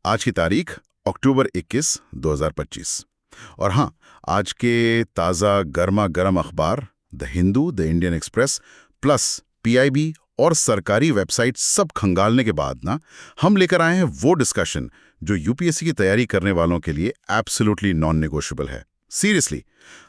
आज की तारीख अक्टूबर 21, 2025। और हाँ, आज के ताज़ा गर्मा गर्म अखबार the Hindu, the Indian express plus PIB और सरकारी वेबसाइट सब खंगालने के बाद ना हम लेकर आए हैं वो डिस्कशन जो यूपीएससी की तैयारी करने वालों के लिए एब्सोल्युटली नॉन नेगोशिएबल है। सीरियसली,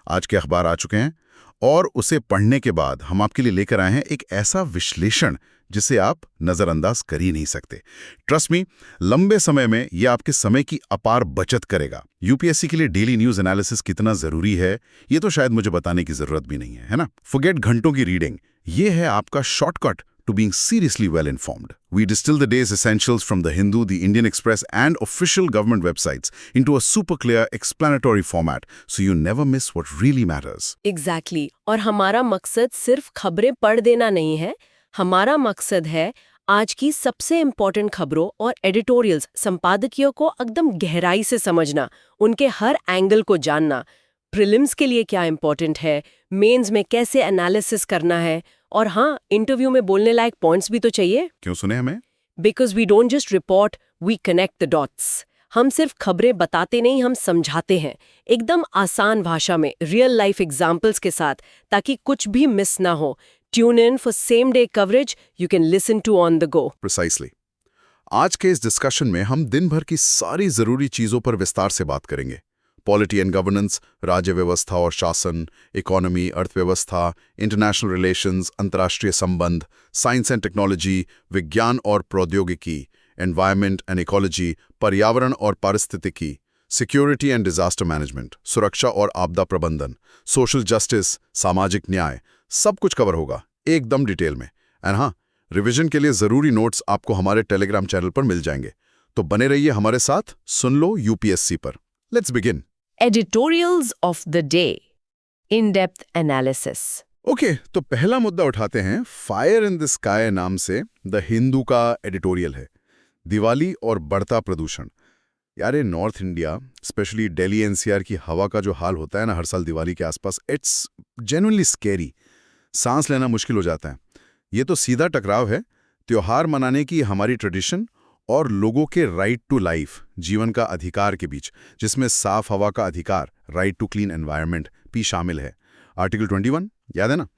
आज के अखबार आ चुके हैं और उसे पढ़ने के बाद हम आपके लिए लेकर आए हैं एक ऐसा विश्लेषण जिसे आप नजरअंदाज कर ही नहीं सकते। ट्रस्ट मी, लंबे समय में यह आपके समय की अपार बचत करेगा। यूपीएससी के लिए डेली न्यूज एनालिसिस कितना जरूरी है ये तो शायद मुझे बताने की जरूरत भी नहीं है ना? फॉरगेट घंटों की रीडिंग, ये है आपका shortcut to being seriously well informed. We distill the day's essentials from the Hindu, the Indian Express and official government websites into a super clear explanatory format so you never miss what really matters. Exactly. और हमारा मकसद सिर्फ खबरें पढ़ देना नहीं है, हमारा मकसद है आज की सबसे इम्पोर्टेंट खबरों और एडिटोरियल्स संपादकीयों को एकदम गहराई से समझना, उनके हर एंगल को जानना, प्रीलिम्स के लिए क्या इम्पोर्टेंट है, मेंस में कैसे एनालिसिस करना है, और हाँ, इंटरव्यू में बोलने लायक पॉइंट्स भी तो चाहिए। क्यों सुने हमें? Because we don't just report, we connect the dots. हम सिर्फ खबरें बताते नहीं, हम समझाते हैं एकदम आसान भाषा में, रियल लाइफ एग्जाम्पल्स के साथ, ताकि कुछ भी मिस ना हो। Tune in for same day coverage you can listen to on the go. Precisely. आज के इस डिस्कशन में हम दिन भर की सारी जरूरी चीजों पर विस्तार से बात करेंगे। पॉलिटी एंड गवर्नेंस, राज्य व्यवस्था और शासन, इकोनॉमी, अर्थव्यवस्था, इंटरनेशनल रिलेशंस, अंतर्राष्ट्रीय संबंध, साइंस एंड टेक्नोलॉजी, विज्ञान और प्रौद्योगिकी, एनवायरनमेंट एंड इकोलॉजी, पर्यावरण और पारिस्थितिकी, सिक्योरिटी एंड डिजास्टर मैनेजमेंट, सुरक्षा और आपदा प्रबंधन, सोशल जस्टिस, सामाजिक न्याय, सब कुछ कवर होगा एकदम डिटेल में। एंड हाँ, रिवीजन के लिए जरूरी नोट्स आपको हमारे टेलीग्राम चैनल पर मिल जाएंगे, तो बने रहिए हमारे साथ, सुन लो यूपीएससी पर। Let's begin. Editorials of the day. In-depth analysis. Okay, तो पहला मुद्दा उठाते हैं। फायर इन द स्काई नाम से द हिंदू का एडिटोरियल है। दिवाली और बढ़ता प्रदूषण। यार, ये north India, specially Delhi NCR की हवा का जो हाल होता है ना हर साल दिवाली के आसपास, इट्स जेन्युइनली स्कैरी। सांस लेना मुश्किल हो जाता है। ये तो सीधा टकराव है त्योहार मनाने की हमारी ट्रेडिशन और लोगों के राइट टू लाइफ, जीवन का अधिकार के बीच, जिसमें साफ हवा का अधिकार, राइट टू क्लीन एनवायरनमेंट भी शामिल है। आर्टिकल 21 याद है ना?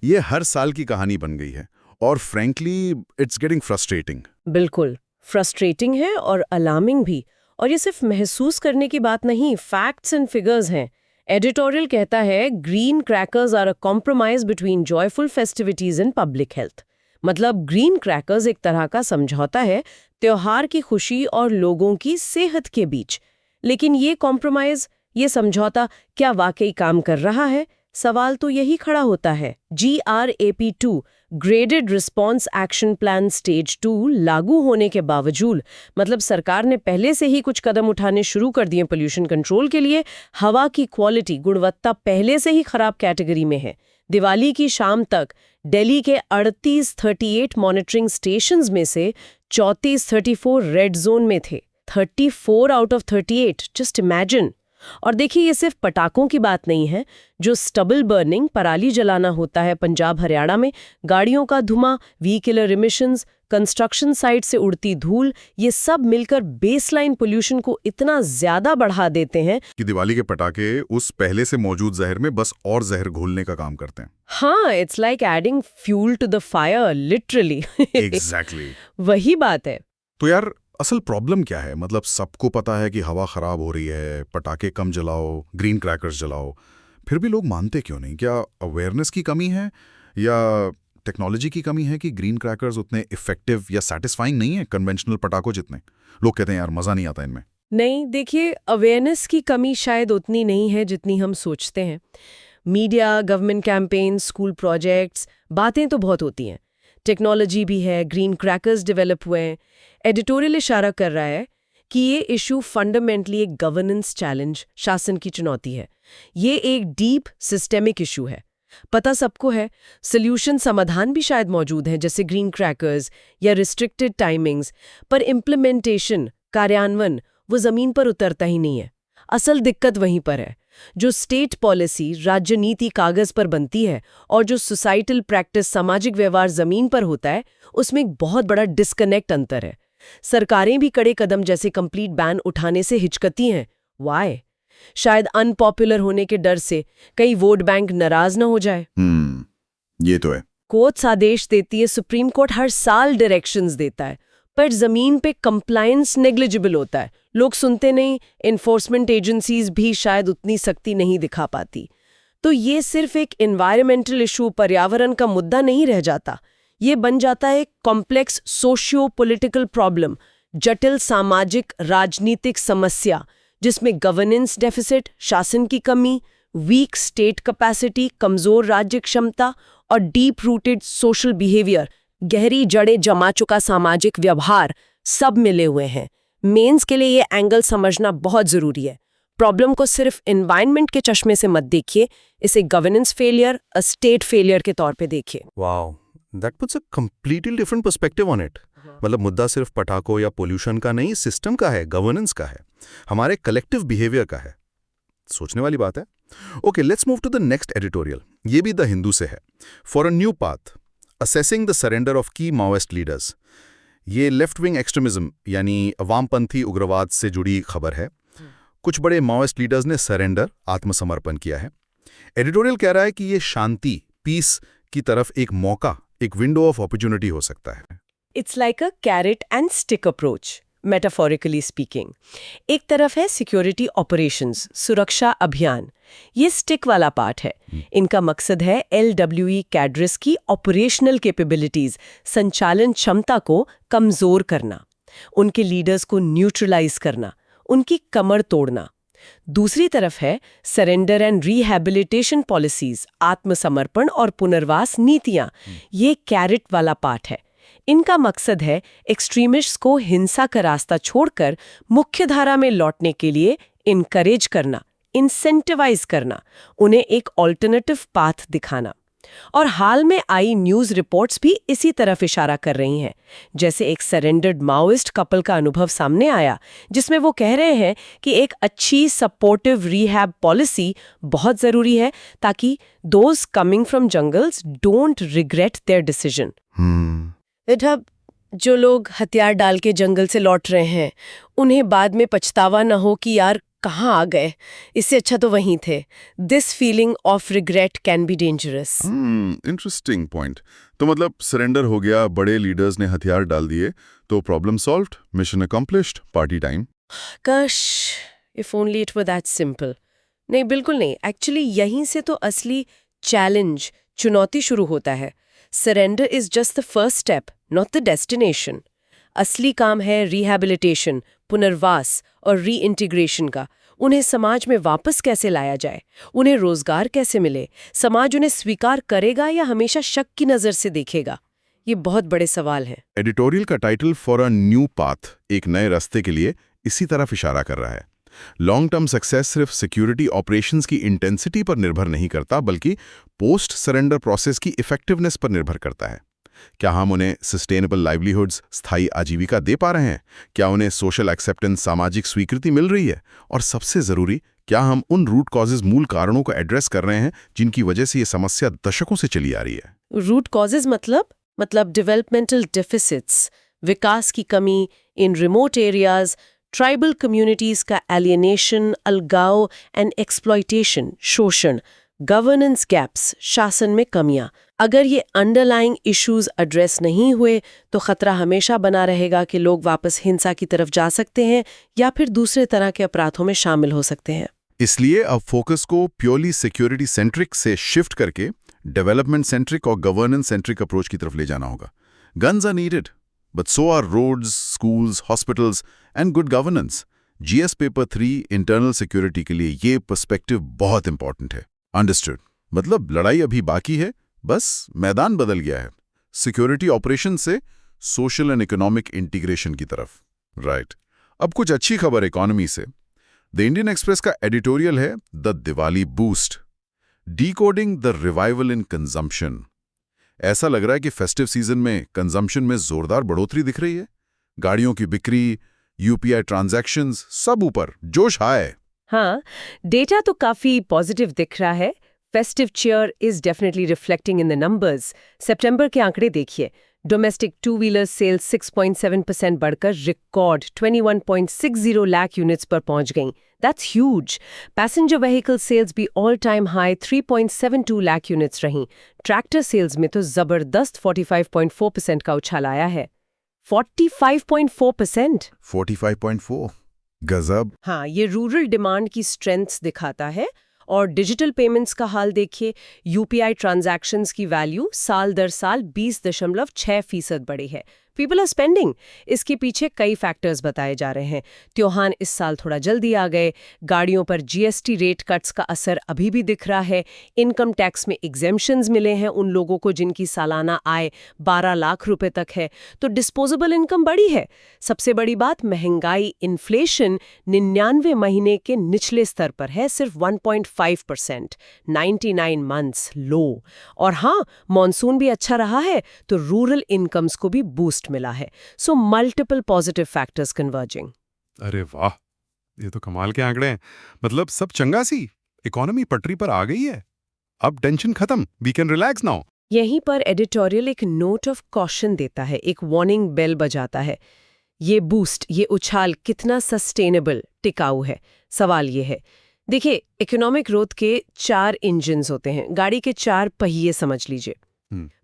ये हर साल की कहानी बन गई है और फ्रैंकली इट्स गेटिंग फ्रस्ट्रेटिंग। बिल्कुल फ्रस्ट्रेटिंग है और अलार्मिंग भी। और ये सिर्फ महसूस करने की बात नहीं, फैक्ट्स एंड फिगर्स हैं। एडिटोरियल कहता है green crackers are a compromise between joyful festivities and public health. मतलब ग्रीन क्रैकर्स एक तरह का समझौता है त्योहार की खुशी और लोगों की सेहत के बीच। लेकिन ये कॉम्प्रोमाइज, ये समझौता क्या वाकई काम कर रहा है? सवाल तो यही खड़ा होता है। GRAP-2 graded response action plan stage 2 लागू होने के बावजूद, मतलब सरकार ने पहले से ही कुछ कदम उठाने शुरू कर दिए पोल्यूशन कंट्रोल के लिए, हवा की क्वालिटी, गुणवत्ता पहले से ही खराब कैटेगरी में है। दिवाली की शाम तक दिल्ली के 38 मॉनिटरिंग स्टेशंस में से 34 रेड जोन में थे। 34 आउट ऑफ 38, जस्ट इमेजिन। और देखिए, ये सिर्फ पटाखों की बात नहीं है। जो स्टबल बर्निंग, पराली जलाना होता है पंजाब हरियाणा में, गाड़ियों का धुआं, व्हीकलर इमिशंस, कंस्ट्रक्शन साइट से उड़ती धूल, ये सब मिलकर बेसलाइन पोल्यूशन को इतना ज्यादा बढ़ा देते हैं कि दिवाली के पटाखे उस पहले से मौजूद जहर में बस और जहर घोलने का काम करते हैं। हाँ, it's like adding fuel to the fire, literally. Exactly. वही बात है। तो यार, असल प्रॉब्लम क्या है? मतलब सबको पता है कि हवा खराब हो रही है, पटाखे कम जलाओ, ग्रीन क्रैकर्स जलाओ, फिर भी लोग मानते क्यों नहीं? क्या अवेयरनेस की कमी है या टेक्नोलॉजी की कमी है कि ग्रीन क्रैकर्स उतने इफेक्टिव या सैटिस्फाइंग नहीं है कन्वेंशनल पटाखों जितने? लोग कहते हैं यार मजा नहीं आता इनमें। नहीं, देखिए, अवेयरनेस की कमी शायद उतनी नहीं है जितनी हम सोचते हैं। Media, government campaign, school projects, बातें तो बहुत होती हैं। टेक्नोलॉजी भी है, ग्रीन क्रैकर्स डेवलप हुए हैं। एडिटोरियल इशारा कर रहा है कि ये इशू फंडामेंटली एक गवर्नेंस चैलेंज, शासन की चुनौती है। ये एक डीप सिस्टेमिक इशू है। पता सबको है, सॉल्यूशन, समाधान भी शायद मौजूद हैं, जैसे ग्रीन क्रैकर्स या रिस्ट्रिक्टेड टाइमिंग्स, पर इम्प्लीमेंटेशन, कार्यान्वयन, वो जमीन पर उतरता ही नहीं है। असल दिक्कत वहीं पर है। जो स्टेट पॉलिसी, राज्य नीति कागज पर बनती है और जो सोसाइटल प्रैक्टिस, सामाजिक व्यवहार जमीन पर होता है, उसमें एक बहुत बड़ा डिस्कनेक्ट अंतर है। सरकारें भी कड़े कदम जैसे कंप्लीट बैन उठाने से हिचकती हैं। वाई? शायद अनपॉपुलर होने के डर से कई वोट बैंक नाराज न हो जाए। ये तो है। कोर्ट्स आदेश देती है, सुप्रीम कोर्ट हर साल डायरेक्शंस देता है, पर जमीन पे कंप्लायंस नेग्लिजिबल होता है। लोग सुनते नहीं, एनफोर्समेंट एजेंसीज भी शायद उतनी सख्ती नहीं दिखा पाती। तो ये सिर्फ एक एनवायरमेंटल इशू, पर्यावरण का मुद्दा नहीं रह जाता। ये बन जाता है एक कॉम्प्लेक्स सोशियो पॉलिटिकल प्रॉब्लम, जटिल सामाजिक राजनीतिक समस्या, जिसमें गवर्नेंस डेफिसिट, शासन की कमी, वीक स्टेट कैपेसिटी, कमजोर राज्य क्षमता और डीप रूटेड सोशल बिहेवियर, गहरी जड़ें जमा चुका सामाजिक व्यवहार सब मिले हुए हैं। मेंस के लिए ये एंगल समझना बहुत जरूरी है। प्रॉब्लम को सिर्फ एनवायरनमेंट के चश्मे से मत देखिए, इसे governance failure, a state failure के तौर पे देखिए। Wow, that puts a completely different perspective on it. मतलब मुद्दा सिर्फ पटाखों या पोल्यूशन का नहीं, सिस्टम का है, गवर्नेंस का है, हमारे कलेक्टिव बिहेवियर का है। सोचने वाली बात है। Okay, let's move to the next editorial. ये भी द हिंदू से है। For a new path, assessing the surrender of key Maoist leaders. ये लेफ्ट विंग एक्सट्रीमिज्म यानी वामपंथी उग्रवाद से जुड़ी खबर है। कुछ बड़े माओइस्ट लीडर्स ने सरेंडर, आत्मसमर्पण किया है। एडिटोरियल कह रहा है कि ये शांति, पीस की तरफ एक मौका, एक विंडो ऑफ अपॉर्चुनिटी हो सकता है। It's like a carrot and stick approach, metaphorically speaking. एक तरफ है सिक्योरिटी ऑपरेशंस, सुरक्षा अभियान। ये स्टिक वाला पार्ट है। इनका मकसद है LWE कैडर्स की ऑपरेशनल कैपेबिलिटीज, संचालन क्षमता को कमजोर करना, उनके लीडर्स को न्यूट्रलाइज करना, उनकी कमर तोड़ना। दूसरी तरफ है सरेंडर एंड रिहैबिलिटेशन पॉलिसीज, आत्मसमर्पण और पुनर्वास नीतियां। ये कैरेट वाला पार्ट है। इनका मकसद है एक्सट्रीमिस्ट्स को हिंसा का रास्ता छोड़कर मुख्यधारा में लौटने के लिए इनकरेज करना, इंसेंटिवाइज करना, उन्हें एक ऑल्टरनेटिव पाथ दिखाना। और हाल में आई न्यूज़ रिपोर्ट्स भी इसी तरफ इशारा कर रही हैं। जैसे एक सरेंडर्ड माओइस्ट कपल का अनुभव सामने आया, जिसमें वो कह रहे हैं कि एक अच्छी सपोर्टिव रिहैब पॉलिसी बहुत ज़रूरी है, ताकि those coming from jungles don't regret there decision. जो लोग हथियार डाल के जंगल से लौट रहे हैं, उन्हें बाद में पछतावा न हो कि यार कहाँ आ गए, इससे अच्छा तो वहीं थे। This feeling of regret can be dangerous. Interesting point. तो मतलब सरेंडर हो गया, बड़े लीडर्स ने हथियार डाल दिए, तो problem solved, mission accomplished, party time. काश if only it were that simple. नहीं, बिल्कुल नहीं। एक्चुअली यहीं से तो असली चैलेंज, चुनौती शुरू होता है। Surrender is just the first step, not the destination. असली काम है रिहैबिलिटेशन, पुनर्वास और रीइंटीग्रेशन का। उन्हें समाज में वापस कैसे लाया जाए, उन्हें रोजगार कैसे मिले, समाज उन्हें स्वीकार करेगा या हमेशा शक की नजर से देखेगा? ये बहुत बड़े सवाल हैं। एडिटोरियल का title for a new path, एक नए रास्ते के लिए, इसी तरफ इशारा कर रहा है। लॉन्ग टर्म सक्सेस सिर्फ सिक्योरिटी ऑपरेशंस की इंटेंसिटी पर निर्भर नहीं करता, बल्कि पोस्ट सरेंडर प्रोसेस की इफेक्टिवनेस पर निर्भर करता है। क्या हम उन्हें सस्टेनेबल लाइवलीहुड्स, स्थायी आजीविका दे पा रहे हैं? क्या उन्हें सोशल एक्सेप्टेंस, सामाजिक स्वीकृति मिल रही है? और सबसे जरूरी, क्या हम उन रूट कॉजेज, मूल कारणों को एड्रेस कर रहे हैं जिनकी वजह से ये समस्या दशकों से चली आ रही है? रूट कॉजेज मतलब डेवलपमेंटल डेफिसिट्स, विकास की कमी इन रिमोट एरियाज, ट्राइबल कम्युनिटीज का एलियनेशन, अलगाव एंड एक्सप्लॉयटेशन, शोषण, गवर्नेंस गैप्स, शासन में कमियां। अगर ये अंडरलाइंग इश्यूज एड्रेस नहीं हुए तो खतरा हमेशा बना रहेगा कि लोग वापस हिंसा की तरफ जा सकते हैं या फिर दूसरे तरह के अपराधों में शामिल हो सकते हैं। इसलिए अब फोकस को प्योरली सिक्योरिटी सेंट्रिक से शिफ्ट करके डेवलपमेंट सेंट्रिक और गवर्नेंस सेंट्रिक अप्रोच की तरफ ले जाना होगा। Guns are needed, but so are roads, schools, hospitals and good governance. GS paper 3 internal security के लिए ये पर्सपेक्टिव बहुत इंपॉर्टेंट है। अंडरस्टूड? मतलब लड़ाई अभी बाकी है, बस मैदान बदल गया है, सिक्योरिटी ऑपरेशन से सोशल एंड इकोनॉमिक इंटीग्रेशन की तरफ। राइट। अब कुछ अच्छी खबर इकोनॉमी से। द इंडियन एक्सप्रेस का एडिटोरियल है the Diwali boost, decoding the revival in consumption. ऐसा लग रहा है कि फेस्टिव सीजन में कंजम्पशन में जोरदार बढ़ोतरी दिख रही है। गाड़ियों की बिक्री, UPI ट्रांजैक्शंस, सब ऊपर, जोश हाई। हाँ, डेटा तो काफी पॉजिटिव दिख रहा है। Festive cheer is definitely reflecting in the numbers. सितंबर के आंकड़े देखिए, डोमेस्टिक टू व्हीलर सेल्स 6.7% बढ़कर रिकॉर्ड 21.60 लाख यूनिट्स पर पहुंच गईं। That's huge. Passenger vehicle sales भी all time high 3.72 lakh units रहीं। ट्रैक्टर सेल्स में तो जबरदस्त 45.4% का उछाल आया है। 45.4%। 45.4 गजब। हाँ, ये रूरल डिमांड की स्ट्रेंथ्स दिखाता है। और डिजिटल पेमेंट्स का हाल देखिए, यूपीआई ट्रांजैक्शंस की वैल्यू साल दर साल 20.6% बढ़ी है। People are spending. इसके पीछे कई फैक्टर्स बताए जा रहे हैं। त्योहार इस साल थोड़ा जल्दी आ गए, गाड़ियों पर जीएसटी रेट कट्स का असर अभी भी दिख रहा है, इनकम टैक्स में एग्जेम्पशंस मिले हैं उन लोगों को जिनकी सालाना आय 12 लाख रुपए तक है, तो डिस्पोजेबल इनकम बढ़ी है। सबसे बड़ी बात, महंगाई इन्फ्लेशन 99 महीने के निचले स्तर पर है, सिर्फ 1.5%, 99 मंथ्स लो। और हाँ, मॉनसून भी अच्छा रहा है तो रूरल इनकम्स को भी बूस्ट मिला है। So multiple positive factors converging. अरे वाह, ये तो कमाल के आंकड़े हैं। मतलब सब चंगा सी, इकोनॉमी पटरी पर आ गई है, अब टेंशन खत्म, वी कैन रिलैक्स नाउ। यहीं पर एडिटोरियल एक नोट ऑफ कॉशन देता है, एक वार्निंग बेल बजाता है। ये बूस्ट, ये उछाल कितना सस्टेनेबल, टिकाऊ है? सवाल ये है। देखिए, इकोनॉमिक ग्रोथ के 4 इंजन्स होते हैं, गाड़ी के 4 पहिए समझ लीजिए।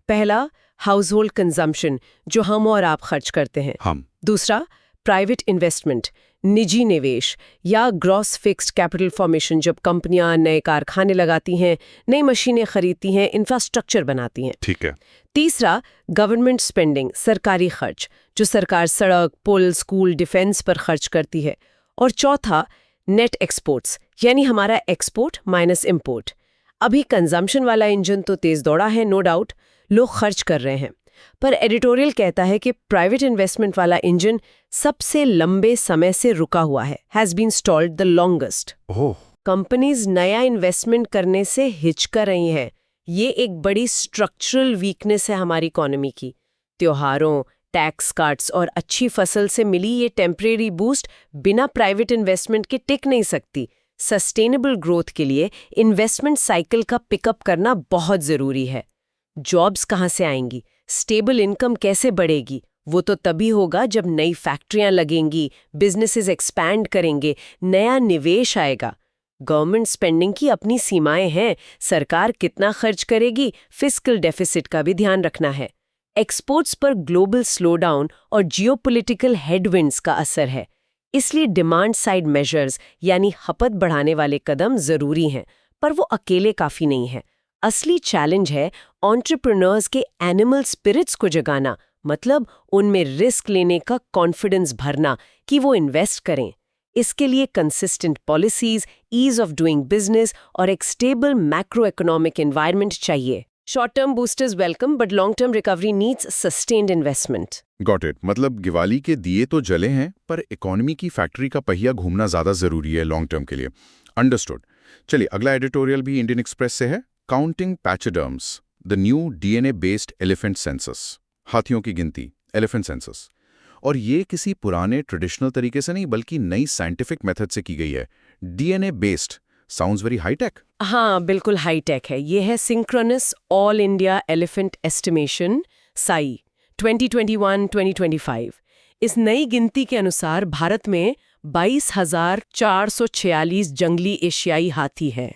पहला, हाउस होल्ड कंजम्पशन, जो हम और आप खर्च करते हैं। दूसरा, प्राइवेट इन्वेस्टमेंट, निजी निवेश या ग्रॉस फिक्स्ड कैपिटल फॉर्मेशन, जब कंपनियां नए कारखाने लगाती हैं, नई मशीनें खरीदती हैं, इंफ्रास्ट्रक्चर बनाती हैं। ठीक है। तीसरा, गवर्नमेंट स्पेंडिंग, सरकारी खर्च, जो सरकार सड़क, पुल, स्कूल, डिफेंस पर खर्च करती है। और चौथा, नेट एक्सपोर्ट्स, यानी हमारा एक्सपोर्ट माइनस इंपोर्ट। अभी कंजम्पशन वाला इंजन तो तेज दौड़ा है, नो डाउट, लोग खर्च कर रहे हैं, पर एडिटोरियल कहता है कि प्राइवेट इन्वेस्टमेंट वाला इंजन सबसे लंबे समय से रुका हुआ है, has been stalled the longest. Companies नया इन्वेस्टमेंट करने से हिचक रही हैं। ये एक बड़ी स्ट्रक्चरल वीकनेस है हमारी इकोनॉमी की। त्योहारों, टैक्स कट्स और अच्छी फसल से मिली ये टेम्परेरी बूस्ट बिना प्राइवेट इन्वेस्टमेंट के टिक नहीं सकती। सस्टेनेबल ग्रोथ के लिए इन्वेस्टमेंट साइकिल का पिकअप करना बहुत जरूरी है। जॉब्स कहाँ से आएंगी, स्टेबल इनकम कैसे बढ़ेगी? वो तो तभी होगा जब नई फैक्ट्रियां लगेंगी, बिजनेसेस एक्सपैंड करेंगे, नया निवेश आएगा। गवर्नमेंट स्पेंडिंग की अपनी सीमाएं हैं, सरकार कितना खर्च करेगी, फिस्कल डेफिसिट का भी ध्यान रखना है। एक्सपोर्ट्स पर ग्लोबल स्लोडाउन और जियोपॉलिटिकल हेडविंड्स का असर है, इसलिए डिमांड साइड मेजर्स यानी खपत बढ़ाने वाले कदम जरूरी हैं, पर वो अकेले काफी नहीं है। असली चैलेंज है एंटरप्रेन्योर्स के एनिमल स्पिरिट्स को जगाना, मतलब उनमें रिस्क लेने का कॉन्फिडेंस भरना कि वो इन्वेस्ट करें। इसके लिए consistent policies, ease of doing business और एक स्टेबल मैक्रो इकोनॉमिक एनवायरनमेंट चाहिए। Short term boosters welcome, but long term recovery needs sustained investment. Got it. मतलब दिवाली के दिए तो जले हैं, पर इकोनॉमी की फैक्ट्री का पहिया घूमना ज्यादा जरूरी है लॉन्ग टर्म के लिए। अंडरस्टूड। चलिए, अगला एडिटोरियल भी इंडियन एक्सप्रेस से है। Counting pachyderms, the new DNA based elephant census. हाथियों की गिनती, एलिफेंट सेंसस। और ये किसी पुराने ट्रेडिशनल तरीके से नहीं, बल्कि नई साइंटिफिक मेथड से की गई है। DNA based sounds very hi-tech. हाँ, बिल्कुल हाईटेक है। ये है synchronous all India elephant estimation, SAIE 2021-2025। इस नई गिनती के अनुसार भारत में 22,446 जंगली एशियाई हाथी हैं।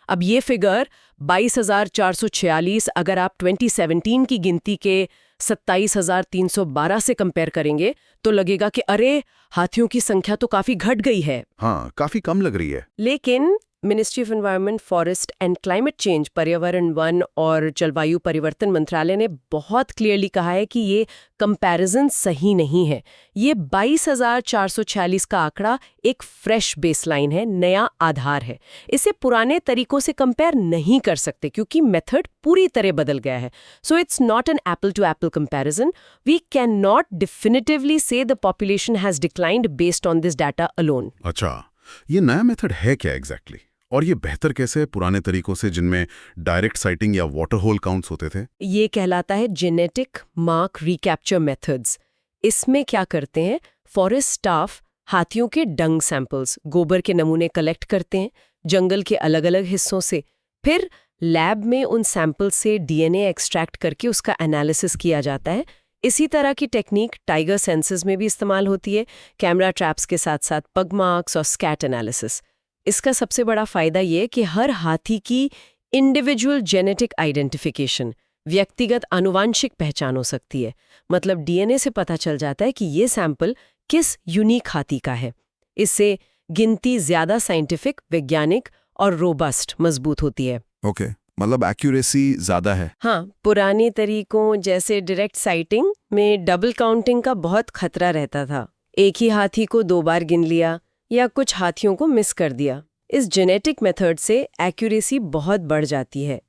अब ये फिगर 22,446 अगर आप 2017 की गिनती के 27,312 से कंपेयर करेंगे तो लगेगा कि अरे, हाथियों की संख्या तो काफी घट गई है। हाँ, काफी कम लग रही है। लेकिन ministry of environment, forest and climate change, पर्यावरण, वन और जलवायु परिवर्तन मंत्रालय ने बहुत क्लियरली कहा है कि ये कंपैरिजन सही नहीं है। ये 22,446 का आंकड़ा एक फ्रेश बेसलाइन है, नया आधार है। इसे पुराने तरीकों से कंपेयर नहीं कर सकते क्योंकि मेथड पूरी तरह बदल गया है। So it's not an apple to apple comparison. We can not definitively say the population has declined based on this data alone. अच्छा, ये नया मेथड है क्या एग्जैक्टली? और ये बेहतर कैसे है पुराने तरीकों से जिनमें डायरेक्ट साइटिंग या वाटर होल काउंट्स होते थे? ये कहलाता है जेनेटिक मार्क रिकैप्चर मेथड्स। इसमें क्या करते हैं, फॉरेस्ट स्टाफ हाथियों के डंग सैंपल्स, गोबर के नमूने कलेक्ट करते हैं जंगल के अलग अलग हिस्सों से। फिर लैब में उन सैंपल से डीएनए एक्सट्रैक्ट करके उसका एनालिसिस किया जाता है। इसी तरह की टेक्निक टाइगर सेंसस में भी इस्तेमाल होती है, कैमरा ट्रैप्स के साथ साथ पग मार्क्स और स्कैट एनालिसिस। इसका सबसे बड़ा फायदा ये कि हर हाथी की इंडिविजुअल जेनेटिक आइडेंटिफिकेशन, व्यक्तिगत आनुवांशिक पहचान हो सकती है। मतलब डीएनए से पता चल जाता है कि ये सैंपल किस यूनिक हाथी का है। इससे गिनती ज्यादा साइंटिफिक, वैज्ञानिक और रोबस्ट मजबूत होती है। ओके, मतलब एक्यूरेसी ज़्यादा है। हाँ, पुराने तरीकों जैसे डायरेक्ट साइटिंग में डबल काउंटिंग का बहुत खतरा रहता था। एक ही हाथी को 2 बार गिन लिया या कुछ हाथियों को मिस कर दिया। इस जेनेटिक मेथड से एक्यूरेसी बहुत बढ़ जाती है।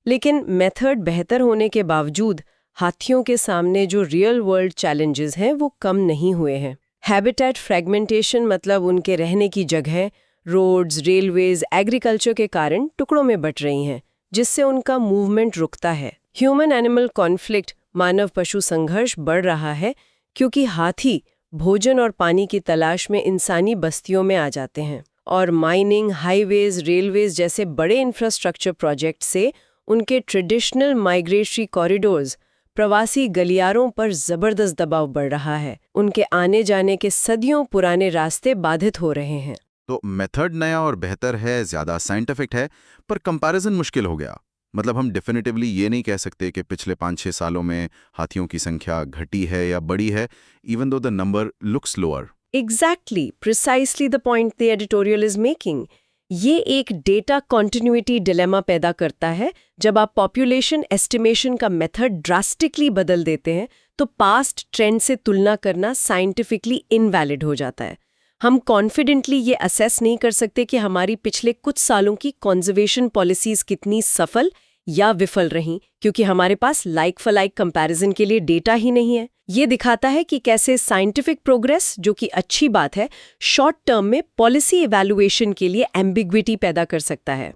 लेकिन मेथड बेहतर होने के बावजूद हाथियों के सामने जो रियल वर्ल्ड चैलेंजेस हैं वो कम नहीं हुए हैं। हैबिटेट फ्रेगमेंटेशन, मतलब उनके रहने की जगह रोड्स, रेलवेज, एग्रीकल्चर के कारण टुकड़ों में बट रही हैं, जिससे उनका मूवमेंट रुकता है। ह्यूमन एनिमल कॉन्फ्लिक्ट, मानव पशु संघर्ष बढ़ रहा है क्योंकि हाथी भोजन और पानी की तलाश में इंसानी बस्तियों में आ जाते हैं, और माइनिंग, हाईवेज, रेलवेज जैसे बड़े इंफ्रास्ट्रक्चर प्रोजेक्ट से उनके ट्रेडिशनल माइग्रेटरी कॉरिडोर्स, प्रवासी गलियारों पर जबरदस्त दबाव बढ़ रहा है। उनके आने जाने के सदियों पुराने रास्ते बाधित हो रहे हैं। तो मेथड नया और बेहतर है, ज़्यादा साइंटिफिक है, पर कंपैरिजन मुश्किल हो गया। मतलब हम डेफिनेटिवली ये नहीं कह सकते कि पिछले 5-6 सालों में हाथियों की संख्या घटी है या बढ़ी है, even though the number looks lower. Exactly, precisely the point the editorial is making. ये एक डेटा कॉन्टिन्यूटी डिलेमा पैदा करता है। जब आप पॉपुलेशन एस्टिमेशन का मेथड ड्रास्टिकली बदल देते हैं तो पास्ट ट्रेंड से तुलना करना साइंटिफिकली इनवैलिड हो जाता है। हम कॉन्फिडेंटली ये असेस नहीं कर सकते कि हमारी पिछले कुछ सालों की कंजर्वेशन पॉलिसीज कितनी सफल या विफल रहीं, क्योंकि हमारे पास लाइक फॉर लाइक कंपैरिजन के लिए डेटा ही नहीं है। ये दिखाता है कि कैसे साइंटिफिक प्रोग्रेस, जो कि अच्छी बात है, शॉर्ट टर्म में पॉलिसी इवैल्यूएशन के लिए एम्बिग्विटी पैदा कर सकता है।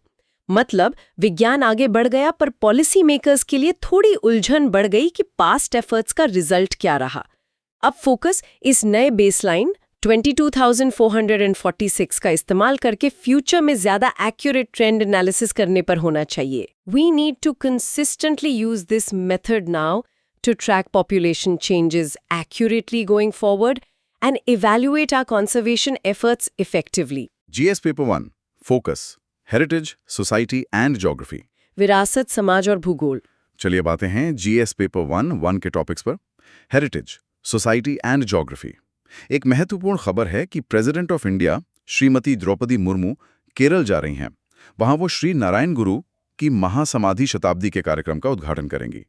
मतलब विज्ञान आगे बढ़ गया पर पॉलिसी मेकर्स के लिए थोड़ी उलझन बढ़ गई कि पास्ट एफर्ट्स का रिजल्ट क्या रहा। अब फोकस इस नए बेसलाइन 22,446 का इस्तेमाल करके फ्यूचर में ज्यादा एक्यूरेट ट्रेंड एनालिसिस करने पर होना चाहिए। We need to consistently use this method now to track population changes accurately going forward and evaluate our conservation efforts effectively. GS paper 1 focus heritage, society and geography. विरासत, समाज और भूगोल। चलिए बातें हैं GS पेपर 1 के टॉपिक्स पर। Heritage, society and geography. एक महत्वपूर्ण खबर है कि president of India Shrimati Droupadi Murmu Kerala जा रही हैं। वहां वो श्री नारायण गुरु की महासमाधि शताब्दी के कार्यक्रम का उद्घाटन करेंगी,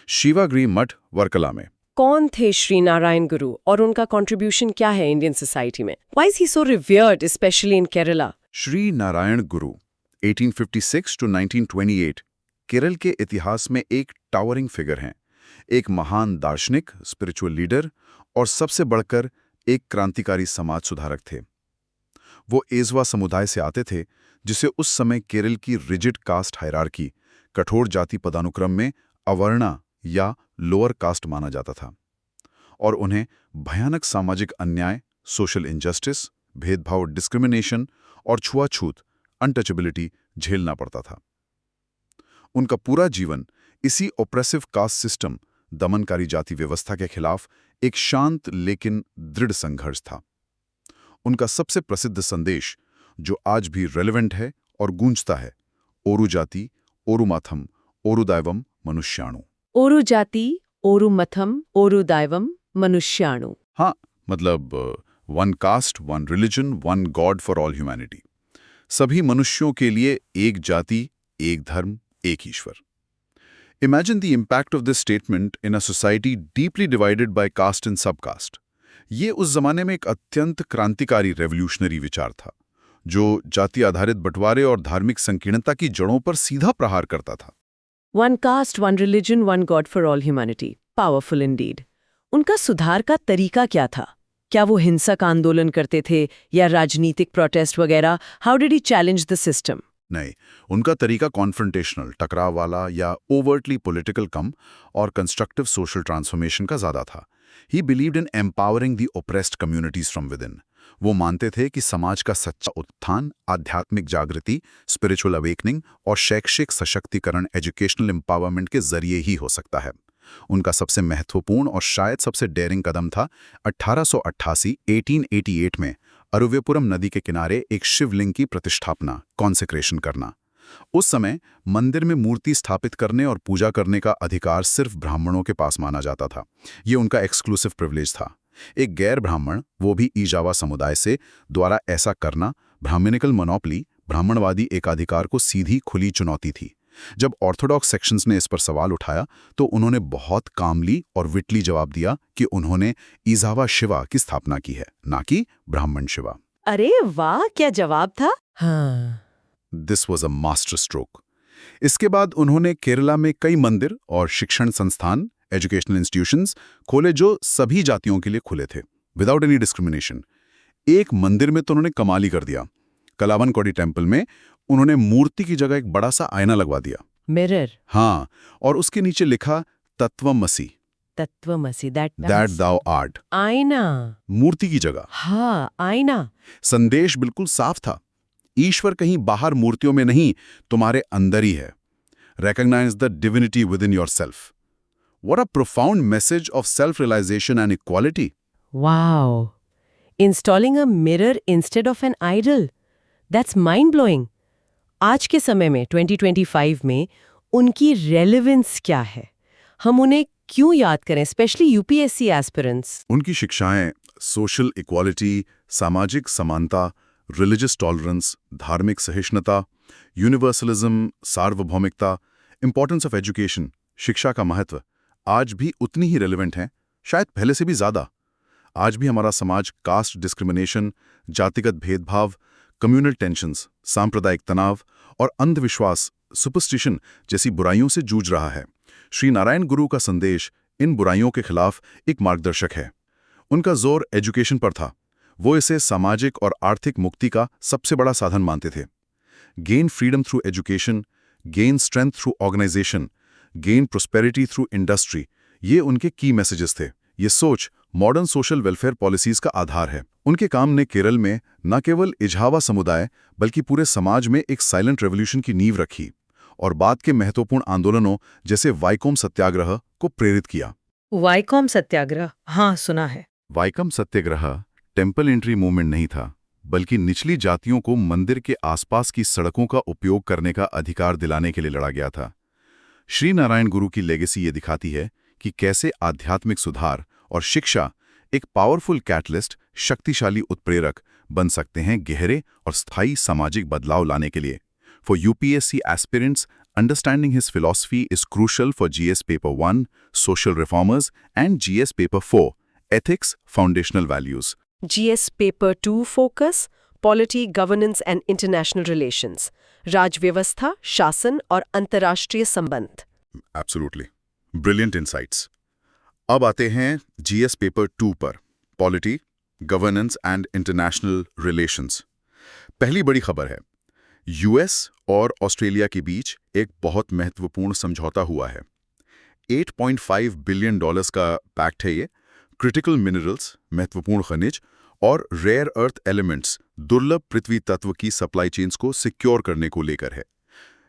शिवागृह मठ, वर्कला में। कौन थे श्री नारायण गुरु और उनका कंट्रीब्यूशन क्या है इंडियन सोसाइटी में? Why is he so revered, especially in Kerala? Shri Narayan Guru 1856 to 1928 Kerala के इतिहास में एक टावरिंग फिगर हैं। एक महान दार्शनिक, स्पिरिचुअल लीडर और सबसे बढ़कर एक क्रांतिकारी समाज सुधारक थे। वो एजवा समुदाय से आते थे, जिसे उस समय केरल की रिजिड कास्ट हायरार्की, कठोर जाति पदानुक्रम में अवर्णा या लोअर कास्ट माना जाता था, और उन्हें भयानक सामाजिक अन्याय, सोशल इनजस्टिस, भेदभाव, डिस्क्रिमिनेशन और छुआछूत, अनटचेबिलिटी झेलना पड़ता था। उनका पूरा जीवन इसी ऑप्रेसिव कास्ट सिस्टम, दमनकारी जाति व्यवस्था के खिलाफ एक शांत लेकिन दृढ़ संघर्ष था। उनका सबसे प्रसिद्ध संदेश, जो आज भी रेलेवेंट है और गूंजता है, ओरु जाति, ओरु माथम, ओरु दैवम, मनुष्याणु। ओरु जाति, ओरु मथम, ओरु दैवम, मनुष्याणु। हाँ, मतलब one cast, one religion, one God for all humanity. सभी मनुष्यों के लिए एक जाति, एक धर्म, एक ईश्वर। Imagine the impact of this statement in a society deeply divided by caste and subcaste. ये उस जमाने में एक अत्यंत क्रांतिकारी रेवोल्यूशनरी विचार था, जो जाति आधारित बंटवारे और धार्मिक संकीर्णता की जड़ों पर सीधा प्रहार करता था। One caste, one religion, one God for all humanity. Powerful indeed. उनका सुधार का तरीका क्या था? क्या वो हिंसक आंदोलन करते थे या राजनीतिक प्रोटेस्ट वगैरह? How did he challenge the system? नहीं, उनका तरीका कॉन्फ्रंटेशनल, टकराव वाला या ओवर्टली पॉलिटिकल कम और कंस्ट्रक्टिव सोशल ट्रांसफॉर्मेशन का ज्यादा था। ही believed in empowering the oppressed communities from with in. वो मानते थे कि समाज का सच्चा उत्थान आध्यात्मिक जागृति, स्पिरिचुअल अवेकनिंग और शैक्षिक सशक्तिकरण, एजुकेशनल एम्पावरमेंट के जरिए ही हो सकता है। उनका सबसे महत्वपूर्ण और शायद सबसे डेयरिंग कदम था 1888 में अरुवेपुरम नदी के किनारे एक शिवलिंग की प्रतिष्ठापना, कॉन्सेक्रेशन करना। उस समय मंदिर में मूर्ति स्थापित करने और पूजा करने का अधिकार सिर्फ ब्राह्मणों के पास माना जाता था। ये उनका एक्सक्लूसिव प्रिविलेज था। एक गैर ब्राह्मण, वो भी ईजावा समुदाय से, द्वारा ऐसा करना ब्राह्मणिकल मोनोपोली, ब्राह्मणवादी एकाधिकार को सीधी खुली चुनौती थी। जब ऑर्थोडॉक्स सेक्शंस ने इस पर सवाल उठाया तो उन्होंने बहुत कामली और विटली जवाब दिया कि उन्होंने ईजावा शिवा की स्थापना की है, ना कि ब्राह्मण शिवा। अरे वाह, क्या जवाब था। हाँ। This was a master stroke. इसके बाद उन्होंने केरला में कई मंदिर और शिक्षण संस्थान, एजुकेशनल इंस्टीट्यूशंस खोले जो सभी जातियों के लिए खुले थे, विदाउट एनी डिस्क्रिमिनेशन। एक मंदिर में तो उन्होंने कमाल ही कर दिया। कलावनकोडी टेम्पल में उन्होंने मूर्ति की जगह एक बड़ा सा आईना लगवा दिया, मिरर। हाँ, और उसके नीचे लिखा तत्वमसि, तत्वमसि, दैट दाउ आर्ट। आईना, मूर्ति की जगह। हाँ, आईना। संदेश बिल्कुल साफ था, ईश्वर कहीं बाहर मूर्तियों में नहीं, तुम्हारे अंदर ही है। Recognize the divinity within yourself. What a profound message of self-realization and equality. Wow. Installing a mirror instead of an idol. That's mind-blowing. आज के समय में 2025 में उनकी रेलेवेंस क्या है? हम उन्हें क्यों याद करें, स्पेशली यूपीएससी एस्पिरेंट्स? उनकी शिक्षाएं सोशल इक्वालिटी, सामाजिक समानता, रिलीजियस टॉलरेंस, धार्मिक सहिष्णुता, यूनिवर्सलिज्म, सार्वभौमिकता, इंपॉर्टेंस ऑफ एजुकेशन, शिक्षा का महत्व आज भी उतनी ही रेलेवेंट हैं, शायद पहले से भी ज्यादा। आज भी हमारा समाज कास्ट डिस्क्रिमिनेशन, जातिगत भेदभाव, कम्युनल टेंशन्स, सांप्रदायिक तनाव और अंधविश्वास, सुपरस्टिशन जैसी बुराइयों से जूझ रहा है। श्री नारायण गुरु का संदेश इन बुराइयों के खिलाफ एक मार्गदर्शक है। उनका जोर एजुकेशन पर था। वो इसे सामाजिक और आर्थिक मुक्ति का सबसे बड़ा साधन मानते थे। Gain freedom through education, gain strength through organisation, gain prosperity through industry, ये उनके की मैसेजेस थे। ये सोच मॉडर्न सोशल वेलफेयर पॉलिसीज का आधार है। उनके काम ने केरल में न केवल इजावा समुदाय बल्कि पूरे समाज में एक साइलेंट रेवोल्यूशन की नींव रखी और बाद के महत्वपूर्ण आंदोलनों जैसे वाइकोम सत्याग्रह को प्रेरित किया। वाइकोम सत्याग्रह, हाँ, सुना है। वाइकोम सत्याग्रह टेम्पल एंट्री मूवमेंट नहीं था, बल्कि निचली जातियों को मंदिर के आसपास की सड़कों का उपयोग करने का अधिकार दिलाने के लिए लड़ा गया था। श्री नारायण गुरु की लेगेसी ये दिखाती है कि कैसे आध्यात्मिक सुधार और शिक्षा एक पावरफुल कैटलिस्ट, शक्तिशाली उत्प्रेरक बन सकते हैं गहरे और स्थायी सामाजिक बदलाव लाने के लिए। For UPSC aspirants, understanding his philosophy is crucial for GS paper 1, social reformers, and GS paper 4, ethics, foundational values. GS paper 2 focus, polity, governance and international relations, राजव्यवस्था, शासन और अंतर्राष्ट्रीय संबंध। Absolutely, brilliant insights. अब आते हैं जीएस पेपर 2 पर, polity, governance and international relations. पहली बड़ी खबर है, यूएस और ऑस्ट्रेलिया के बीच एक बहुत महत्वपूर्ण समझौता हुआ है। $8.5 बिलियन का पैक्ट है ये। क्रिटिकल मिनरल्स, महत्वपूर्ण खनिज और रेयर अर्थ एलिमेंट्स, दुर्लभ पृथ्वी तत्व की सप्लाई चेन्स को सिक्योर करने को लेकर है।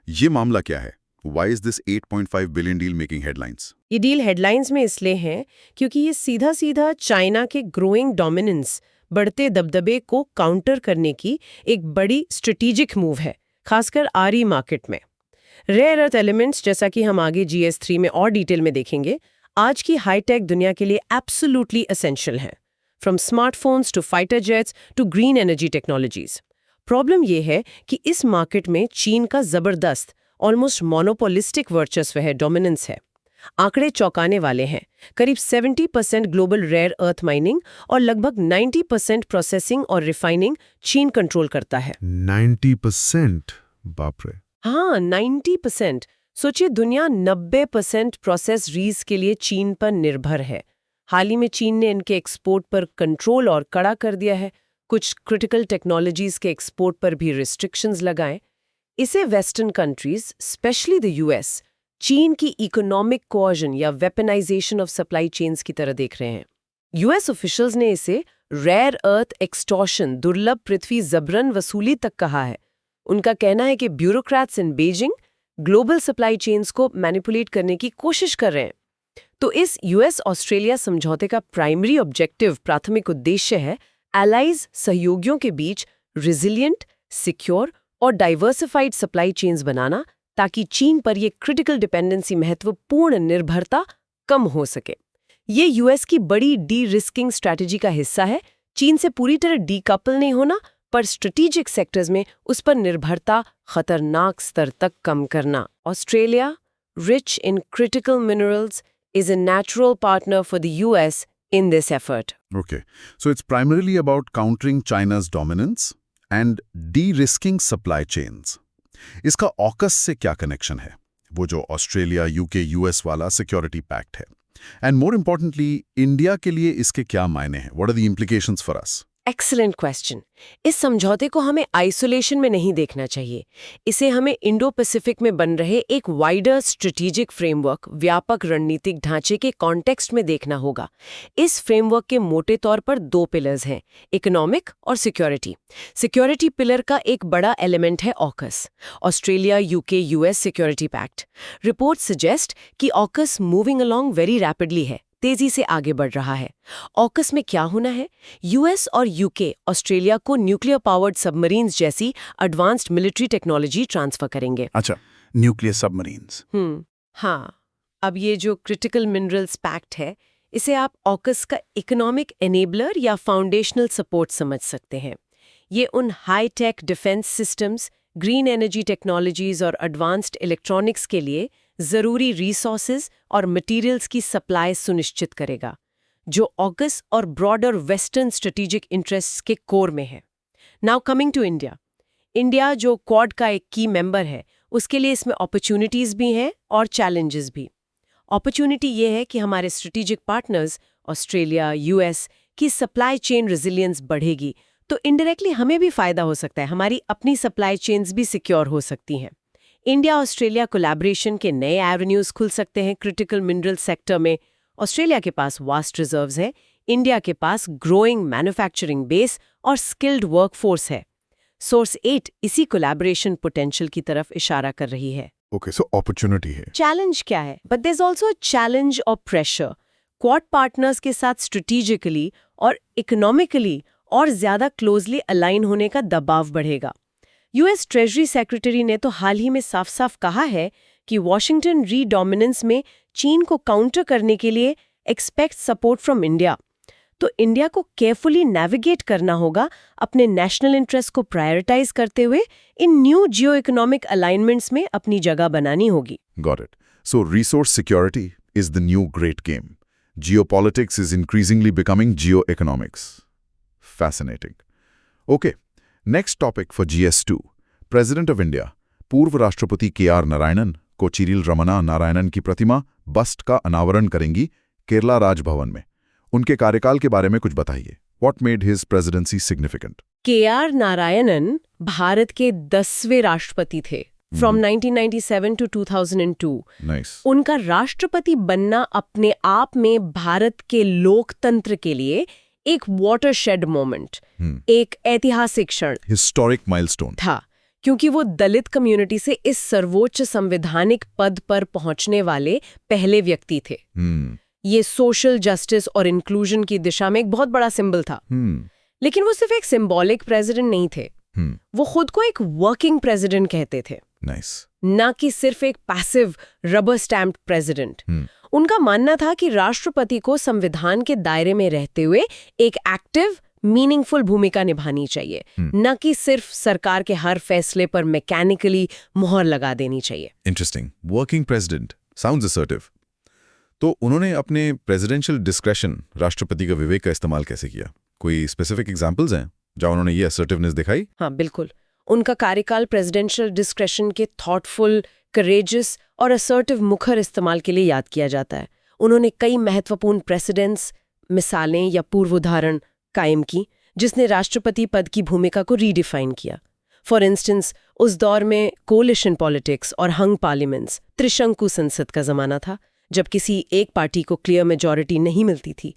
ये मामला क्या है? Why is this 8.5 billion deal making headlines? ये डील हेडलाइंस में इसलिए है क्योंकि ये सीधा सीधा चाइना के ग्रोइंग डोमिनेंस, बढ़ते दबदबे को काउंटर करने की एक बड़ी स्ट्रेटेजिक मूव है, खासकर आरी मार्केट में। रेयर अर्थ एलिमेंट्स, जैसा कि हम आगे GS3 में और डिटेल में देखेंगे, आज की हाईटेक दुनिया के लिए एब्सोल्युटली एसेंशियल है, from smartphones to fighter jets to green energy technologies. Problem ये है कि इस मार्केट में चीन का जबरदस्त, ऑलमोस्ट मोनोपोलिस्टिक वर्चस्व है, डोमिनेंस है। आंकड़े चौंकाने वाले हैं। करीब 70% ग्लोबल रेयर अर्थ माइनिंग और लगभग 90% प्रोसेसिंग और रिफाइनिंग चीन कंट्रोल करता है। 90%? बाप रे। हाँ, 90%। सोचिए, दुनिया 90% प्रोसेस रीज के लिए चीन पर निर्भर है। हाल ही में चीन ने इनके एक्सपोर्ट पर कंट्रोल और कड़ा कर दिया है। कुछ क्रिटिकल टेक्नोलॉजीज के एक्सपोर्ट पर भी रिस्ट्रिक्शंस लगाए। इसे western countries, specially the US, चीन की इकोनॉमिक कोऑर्जन या वेपनाइजेशन ऑफ सप्लाई चेन्स की तरह देख रहे हैं। यूएस ऑफिशियल्स ने इसे रेयर अर्थ एक्सटॉर्शन, दुर्लभ पृथ्वी जबरन वसूली तक कहा है। उनका कहना है कि ब्यूरोक्रेट्स इन बीजिंग ग्लोबल सप्लाई चेन्स को मैनिपुलेट करने की कोशिश कर रहे हैं। तो इस यूएस ऑस्ट्रेलिया समझौते का प्राइमरी ऑब्जेक्टिव, प्राथमिक उद्देश्य है एलाइज सहयोगियों के बीच रिजिलिएंट, सिक्योर और डाइवर्सिफाइड सप्लाई चेन्स बनाना, ताकि चीन पर यह क्रिटिकल डिपेंडेंसी, महत्वपूर्ण निर्भरता कम हो सके। ये यूएस की बड़ी डी रिस्किंग स्ट्रैटेजी का हिस्सा है, चीन से पूरी तरह डीकपल नहीं होना, पर स्ट्रेटेजिक सेक्टर्स में उस पर निर्भरता खतरनाक स्तर तक कम करना। Australia, rich in critical minerals, is a natural partner for the US in this effort. Okay, so it's primarily about countering China's dominance and de-risking supply chains. इसका ऑकस से क्या कनेक्शन है? वो जो ऑस्ट्रेलिया, यूके, यूएस वाला security pact है। And more importantly, India के लिए इसके क्या मायने हैं? What are the implications for us? Excellent question. इस समझौते को हमें आइसोलेशन में नहीं देखना चाहिए। इसे हमें इंडो पैसिफिक में बन रहे एक वाइडर स्ट्रेटेजिक फ्रेमवर्क, व्यापक रणनीतिक ढांचे के कॉन्टेक्स्ट में देखना होगा। इस फ्रेमवर्क के मोटे तौर पर 2 पिलर्स हैं, इकोनॉमिक और सिक्योरिटी। सिक्योरिटी पिलर का एक बड़ा एलिमेंट है AUKUS, Australia UK US security pact. Report suggest कि AUKUS moving along very rapidly है, तेजी से आगे बढ़ रहा है। ऑकस में क्या होना है? यूएस और यूके ऑस्ट्रेलिया को न्यूक्लियर पावर्ड सबमरीन्स जैसी एडवांस्ड मिलिट्री टेक्नोलॉजी ट्रांसफर करेंगे। अच्छा, न्यूक्लियर सबमरीन्स। हाँ। अब ये जो क्रिटिकल मिनरल्स पैक्ट है, इसे आप ऑकस का इकोनॉमिक एनेबलर या फाउंडेशनल सपोर्ट समझ सकते हैं। ये उन high tech defence systems, green energy technologies और एडवांस्ड इलेक्ट्रॉनिक्स के लिए जरूरी रिसोर्सेज और मटेरियल्स की सप्लाई सुनिश्चित करेगा, जो ऑकस और ब्रॉडर वेस्टर्न स्ट्रेटेजिक इंटरेस्ट्स के कोर में है। Now coming to India. India जो क्वाड का एक की मेंबर है, उसके लिए इसमें अपॉर्चुनिटीज भी हैं और चैलेंजेस भी। अपॉर्चुनिटी ये है कि हमारे स्ट्रेटेजिक पार्टनर्स ऑस्ट्रेलिया, यूएस की सप्लाई चेन रेजिलियंस बढ़ेगी, तो इनडायरेक्टली हमें भी फायदा हो सकता है, हमारी अपनी सप्लाई चेन्स भी सिक्योर हो सकती हैं। इंडिया ऑस्ट्रेलिया कोलैबोरेशन के नए एवेन्यूज खुल सकते हैं क्रिटिकल मिनरल सेक्टर में। ऑस्ट्रेलिया के पास वास्ट रिजर्व्स हैं, इंडिया के पास ग्रोइंग मैन्युफैक्चरिंग बेस और स्किल्ड वर्कफोर्स है। सोर्स 8 इसी कोलैबोरेशन पोटेंशियल की तरफ इशारा कर रही है। ओके, सो अपॉर्चुनिटी है। चैलेंज क्या है? But there is also a challenge और प्रेशर। क्वाड पार्टनर्स के साथ स्ट्रेटेजिकली और इकोनॉमिकली और ज्यादा क्लोजली अलाइन होने का दबाव बढ़ेगा। यूएस ट्रेजरी सेक्रेटरी ने तो हाल ही में साफ-साफ कहा है कि वॉशिंगटन रीडोमिनेंस में चीन को काउंटर करने के लिए एक्सपेक्ट सपोर्ट फ्रॉम इंडिया। तो इंडिया को केयरफुली नेविगेट करना होगा, अपने नेशनल इंटरेस्ट को प्रायोरिटाइज करते हुए इन न्यू जियो इकोनॉमिक अलाइनमेंट्स में अपनी जगह बनानी होगी। Got it. So resource security is the new great game. Geopolitics is increasingly becoming geoeconomics. Fascinating. Okay, next topic for GS2. President of India, पूर्व राष्ट्रपति के.आर. नारायणन कोचिरिल रमना नारायणन की प्रतिमा बस्ट का अनावरण करेंगी केरला राजभवन में। उनके कार्यकाल के बारे में कुछ बताइए। What made his presidency significant? KR. Narayanan Bharat के 10वें राष्ट्रपति थे फ्रॉम 1997 टू 2002। Nice. उनका राष्ट्रपति बनना अपने आप में भारत के लोकतंत्र के लिए एक वाटरशेड मोमेंट, एक ऐतिहासिक क्षण Historic milestone. था, क्योंकि वो दलित कम्युनिटी से इस सर्वोच्च संवैधानिक पद पर पहुंचने वाले पहले व्यक्ति थे। ये सोशल जस्टिस और इंक्लूजन की दिशा में एक बहुत बड़ा सिंबल था। लेकिन वो सिर्फ एक सिंबॉलिक प्रेसिडेंट नहीं थे, वो खुद को एक वर्किंग प्रेसिडेंट कहते थे, Nice. ना कि सिर्फ एक पैसिव रबर स्टैम्प्ड प्रेसिडेंट। उनका मानना था कि राष्ट्रपति को संविधान के दायरे में रहते हुए एक एक्टिव मीनिंगफुल भूमिका निभानी चाहिए, न कि सिर्फ सरकार के हर फैसले पर मैकेनिकली मोहर लगा देनी चाहिए। Interesting. Working president. Sounds assertive. तो उन्होंने अपने प्रेसिडेंशियल डिस्क्रेशन, राष्ट्रपति का विवेक का इस्तेमाल कैसे किया? कोई स्पेसिफिक एग्जांपल्स हैं जहां उन्होंने ये असर्टिवनेस दिखाई? हाँ, बिल्कुल। उनका कार्यकाल प्रेसिडेंशियल डिस्क्रेशन के थॉटफुल, करेजियस और असर्टिव मुखर इस्तेमाल के लिए याद किया जाता है। उन्होंने कई महत्वपूर्ण प्रेसिडेंट्स, मिसालें या पूर्व उदाहरण कायम की, जिसने राष्ट्रपति पद की भूमिका को रीडिफाइन किया। फॉर इंस्टेंस, उस दौर में कोलिशन पॉलिटिक्स और हंग पार्लियामेंट्स, त्रिशंकु संसद का जमाना था, जब किसी एक पार्टी को क्लियर मेजॉरिटी नहीं मिलती थी।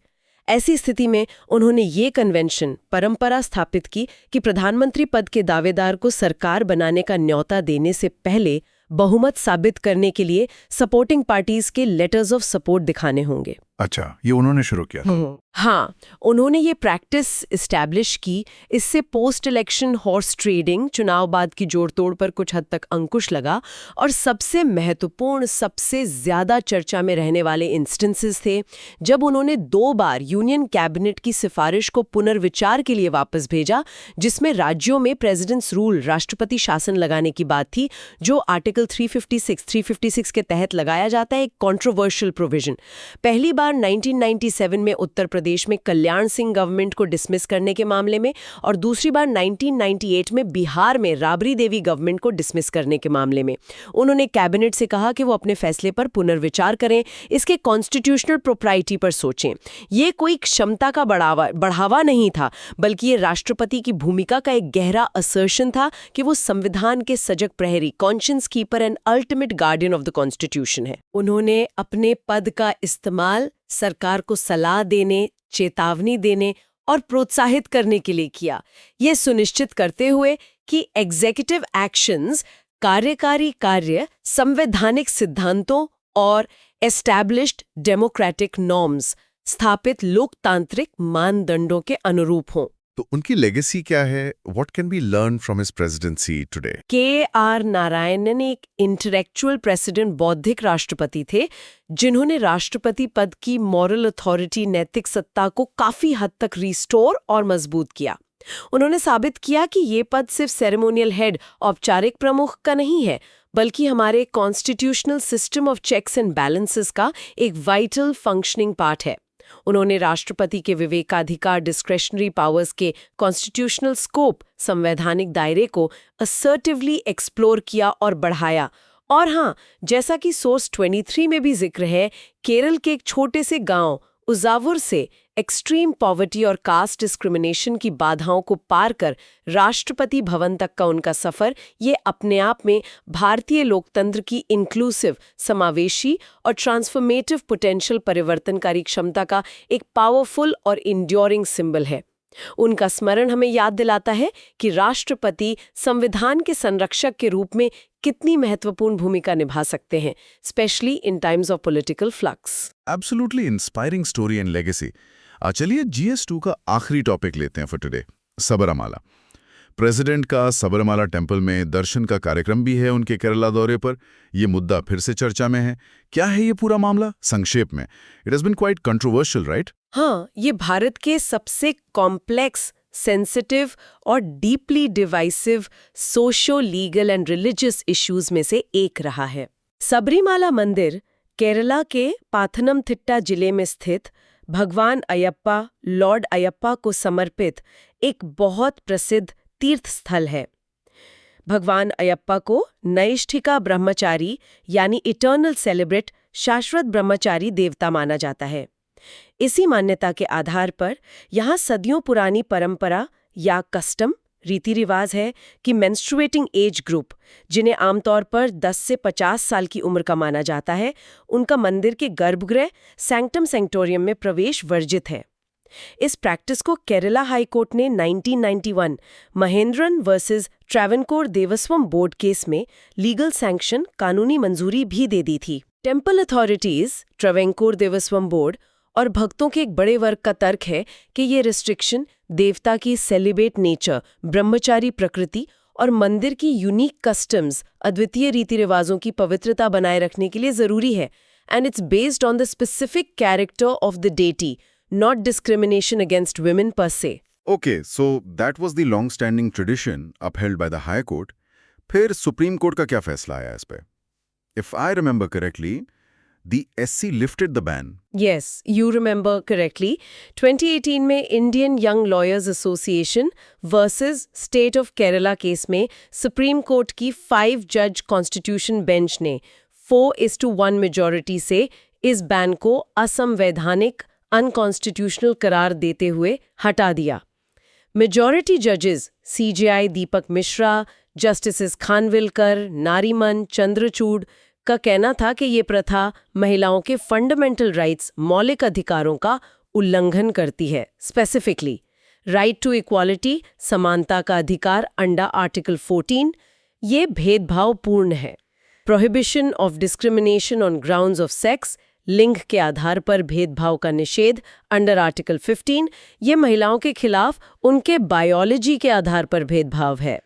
ऐसी स्थिति में उन्होंने ये कन्वेंशन, परंपरा स्थापित की कि प्रधानमंत्री पद के दावेदार को सरकार बनाने का न्योता देने से पहले बहुमत साबित करने के लिए सपोर्टिंग पार्टीज के लेटर्स ऑफ सपोर्ट दिखाने होंगे। अच्छा, ये उन्होंने शुरू किया था। हाँ, उन्होंने ये प्रैक्टिस इस्टेब्लिश की। इससे पोस्ट इलेक्शन हॉर्स ट्रेडिंग, चुनाव बाद की जोड़-तोड़ पर कुछ हद तक अंकुश लगा। और सबसे महत्वपूर्ण, सबसे ज्यादा चर्चा में रहने वाले इंस्टेंसेस थे जब उन्होंने 2 बार यूनियन कैबिनेट की सिफारिश को पुनर्विचार के लिए वापस भेजा, जिसमें राज्यों में प्रेसिडेंट्स रूल, राष्ट्रपति शासन लगाने की बात थी, जो आर्टिकल 356 के तहत लगाया जाता है, एक कंट्रोवर्शियल प्रोविजन। पहली बार 1997 में उत्तर प्रदेश में कल्याण सिंह गवर्नमेंट को डिसमिस करने के मामले में, और दूसरी बार 1998 में बिहार में राबड़ी देवी गवर्नमेंट को डिसमिस करने के मामले में। उन्होंने कैबिनेट से कहा कि वो अपने फैसले पर पुनर्विचार करें, इसके कॉन्स्टिट्यूशनल प्रोप्राइटी पर सोचें। ये कोई क्षमता का बढ़ावा नहीं था, बल्कि ये राष्ट्रपति की भूमिका का एक गहरा असर्शन था कि वो संविधान के सजग प्रहरी, conscience keeper and ultimate guardian of the constitution है। उन्होंने अपने पद का इस्तेमाल सरकार को सलाह देने, चेतावनी देने और प्रोत्साहित करने के लिए किया, ये सुनिश्चित करते हुए कि एग्जीक्यूटिव एक्शंस, कार्यकारी कार्य संवैधानिक सिद्धांतों और एस्टैब्लिश्ड डेमोक्रेटिक नॉर्म्स, स्थापित लोकतांत्रिक मानदंडों के अनुरूप हों। तो उनकी लेगेसी क्या है? What can be learn from his presidency today? KR. Narayanan एक इंटेलेक्चुअल प्रेसिडेंट, बौद्धिक राष्ट्रपति थे, जिन्होंने राष्ट्रपति पद की मॉरल अथॉरिटी, नैतिक सत्ता को काफी हद तक रिस्टोर और मजबूत किया। उन्होंने साबित किया कि ये पद सिर्फ सेरेमोनियल हेड, औपचारिक प्रमुख का नहीं है, बल्कि हमारे constitutional system of checks and balances का एक वाइटल फंक्शनिंग पार्ट है। उन्होंने राष्ट्रपति के विवेकाधिकार, डिस्क्रेशनरी पावर्स के कॉन्स्टिट्यूशनल स्कोप, संवैधानिक दायरे को असर्टिवली एक्सप्लोर किया और बढ़ाया। और हाँ, जैसा कि सोर्स 23 में भी जिक्र है, केरल के एक छोटे से गांव उजावुर से एक्सट्रीम पॉवर्टी और कास्ट डिस्क्रिमिनेशन की बाधाओं को पार कर राष्ट्रपति भवन तक का उनका सफर, ये अपने आप में भारतीय लोकतंत्र की इंक्लूसिव, समावेशी और ट्रांसफॉर्मेटिव पोटेंशियल परिवर्तनकारी क्षमता का एक पावरफुल और इंड्योरिंग सिंबल है। उनका स्मरण हमें याद दिलाता है कि राष्ट्रपति संविधान के संरक्षक के रूप में कितनी महत्वपूर्ण भूमिका निभा सकते हैं, specially in times of political flux. Absolutely inspiring story and legacy. चलिए GS2 का आखिरी टॉपिक लेते हैं फॉर टुडे, सबरमाला। प्रेसिडेंट का सबरमाला टेम्पल में दर्शन का कार्यक्रम भी है उनके केरला दौरे पर। यह मुद्दा फिर से चर्चा में है। क्या है ये पूरा मामला? संक्षेप में, it has been quite controversial, right? हाँ, ये भारत के सबसे कॉम्प्लेक्स, सेंसिटिव और deeply divisive socio legal and religious issues में से एक रहा है। सबरीमाला मंदिर केरला के पाथनमथिट्टा जिले में स्थित भगवान अयप्पा, लॉर्ड अयप्पा को समर्पित एक बहुत प्रसिद्ध तीर्थ स्थल है। भगवान अयप्पा को नैष्ठिका ब्रह्मचारी यानी इटर्नल सेलिब्रेट, शाश्वत ब्रह्मचारी देवता माना जाता है। इसी मान्यता के आधार पर यहाँ सदियों पुरानी परंपरा या कस्टम, रीति रिवाज है कि मेंस्ट्रुएटिंग एज ग्रुप, जिन्हें आमतौर पर 10 से 50 साल की उम्र का माना जाता है, उनका मंदिर के गर्भगृह सैंक्टम सैंक्टोरियम में प्रवेश वर्जित है। इस प्रैक्टिस को केरला हाई कोर्ट ने 1991 Mahendran versus Travancore Devaswom board case में लीगल सैंक्शन, कानूनी मंजूरी भी दे दी थी। Temple authorities, Travancore Devaswom board और भक्तों के एक बड़े वर्ग का तर्क है कि ये रिस्ट्रिक्शन देवता की सेलिब्रेट नेचर, ब्रह्मचारी प्रकृति और मंदिर की यूनिक कस्टम्स, अद्वितीय रीति रिवाजों की पवित्रता बनाए रखने के लिए जरूरी है, and it's based on the specific character of the deity, not discrimination against women पर से। Okay, so that was the long standing tradition upheld by the high court. फिर सुप्रीम कोर्ट का क्या फैसला आया इस पे? If I remember correctly, The SC lifted the ban. Yes, you remember correctly. 2018 में Indian young lawyers association versus state of Kerala case में supreme court की 5 जज कॉन्स्टिट्यूशन बेंच ने 4:1 मेजॉरिटी से इस बैन को असंवैधानिक, अनकॉन्स्टिट्यूशनल करार देते हुए हटा दिया। मेजॉरिटी जजेस CJI दीपक मिश्रा, जस्टिसेस खानविलकर, नारीमन, चंद्रचूड़ का कहना था कि ये प्रथा महिलाओं के फंडामेंटल राइट्स, मौलिक अधिकारों का उल्लंघन करती है। स्पेसिफिकली राइट टू इक्वालिटी, समानता का अधिकार अंडर आर्टिकल 14, ये भेदभावपूर्ण है। Prohibition of discrimination on grounds of sex, लिंग के आधार पर भेदभाव का निषेध अंडर आर्टिकल 15, ये महिलाओं के खिलाफ उनके बायोलॉजी के आधार पर भेदभाव है।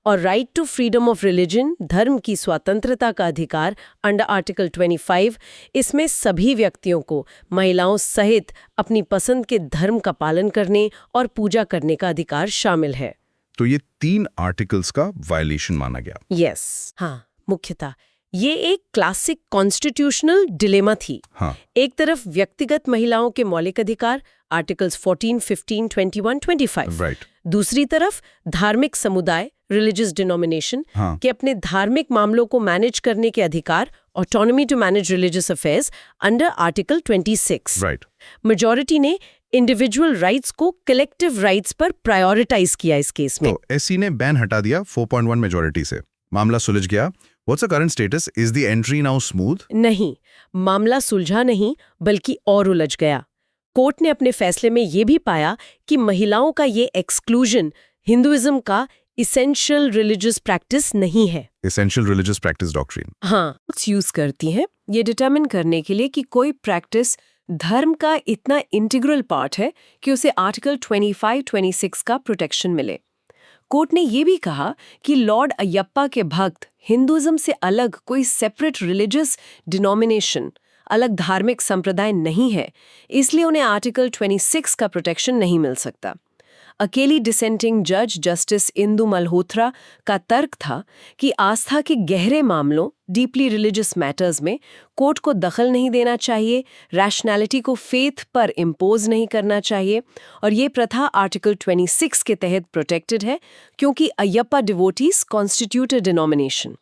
और right to freedom of religion, धर्म की स्वतंत्रता का अधिकार अंडर आर्टिकल 25, इसमें सभी व्यक्तियों को महिलाओं सहित अपनी पसंद के धर्म का पालन करने और पूजा करने का अधिकार शामिल है। तो ये 3 आर्टिकल्स का वायलेशन माना गया। यस, हाँ, मुख्यतः ये एक क्लासिक कॉन्स्टिट्यूशनल डिलेमा थी। हाँ, एक तरफ व्यक्तिगत महिलाओं के मौलिक अधिकार आर्टिकल्स 14, 15, 21, 25, राइट। दूसरी तरफ धार्मिक समुदाय रिलीजियस डिनोमिनेशन हाँ। के अपने धार्मिक मामलों को मैनेज करने के अधिकार autonomy to manage religious affairs under article 26। Right. Majority ने इंडिविजुअल राइट्स को कलेक्टिव राइट्स पर प्रायोरिटाइज किया इस केस में। तो एससी ने बैन हटा दिया 4.1 मेजॉरिटी से, मामला सुलझ गया। What's the current status? Is the entry now smooth? नहीं, मामला सुलझा नहीं बल्कि और उलझ गया। कोर्ट ने अपने फैसले में ये भी पाया कि महिलाओं का ये एक्सक्लूजन हिंदुइज्म का इसेंशियल रिलीजियस प्रैक्टिस नहीं है। Essential religious practice doctrine. हाँ, यूज करती हैं ये डिटरमिन करने के लिए कि कोई प्रैक्टिस धर्म का इतना इंटीग्रल पार्ट है कि उसे आर्टिकल 25-26 का प्रोटेक्शन मिले। कोर्ट ने ये भी कहा कि लॉर्ड अयप्पा के भक्त हिंदुइज्म से अलग कोई सेपरेट रिलीजियस डिनोमिनेशन, अलग धार्मिक संप्रदाय नहीं है, इसलिए उन्हें आर्टिकल 26 का प्रोटेक्शन नहीं मिल सकता। अकेली डिसेंटिंग जज जस्टिस इंदु मल्होत्रा का तर्क था कि आस्था के गहरे मामलों, डीपली रिलीजियस मैटर्स में कोर्ट को दखल नहीं देना चाहिए, रैशनैलिटी को फेथ पर इम्पोज नहीं करना चाहिए, और ये प्रथा आर्टिकल 26 के तहत प्रोटेक्टेड है क्योंकि अयप्पा डिवोटीज कॉन्स्टिट्यूट अ डिनोमिनेशन।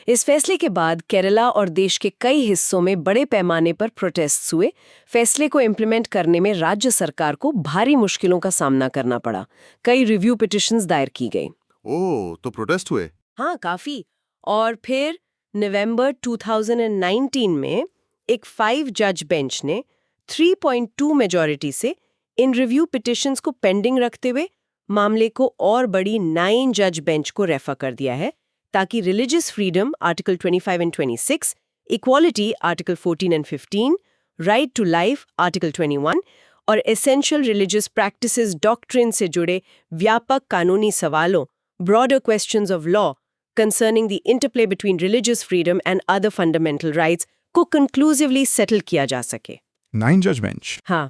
इस फैसले के बाद केरला और देश के कई हिस्सों में बड़े पैमाने पर प्रोटेस्ट हुए। फैसले को इम्प्लीमेंट करने में राज्य सरकार को भारी मुश्किलों का सामना करना पड़ा। कई रिव्यू पिटिशंस दायर की गई। ओह, तो प्रोटेस्ट हुए? हाँ, काफी। और फिर नवंबर 2019 में एक 5 जज बेंच ने 3.2 मेजॉरिटी से इन रिव्यू पिटिशंस को पेंडिंग रखते हुए मामले को और बड़ी 9 जज बेंच को रेफर कर दिया है ताकि religious freedom article 25 and 26, equality article 14 and 15, right to life article 21 और एसेंशियल रिलीजियस प्रैक्टिसेस डॉक्ट्रिन से जुड़े व्यापक कानूनी सवालों, broader questions of law concerning the interplay between religious freedom and other fundamental rights को कंक्लूसिवली सेटल किया जा सके। 9 जज बेंच। हाँ.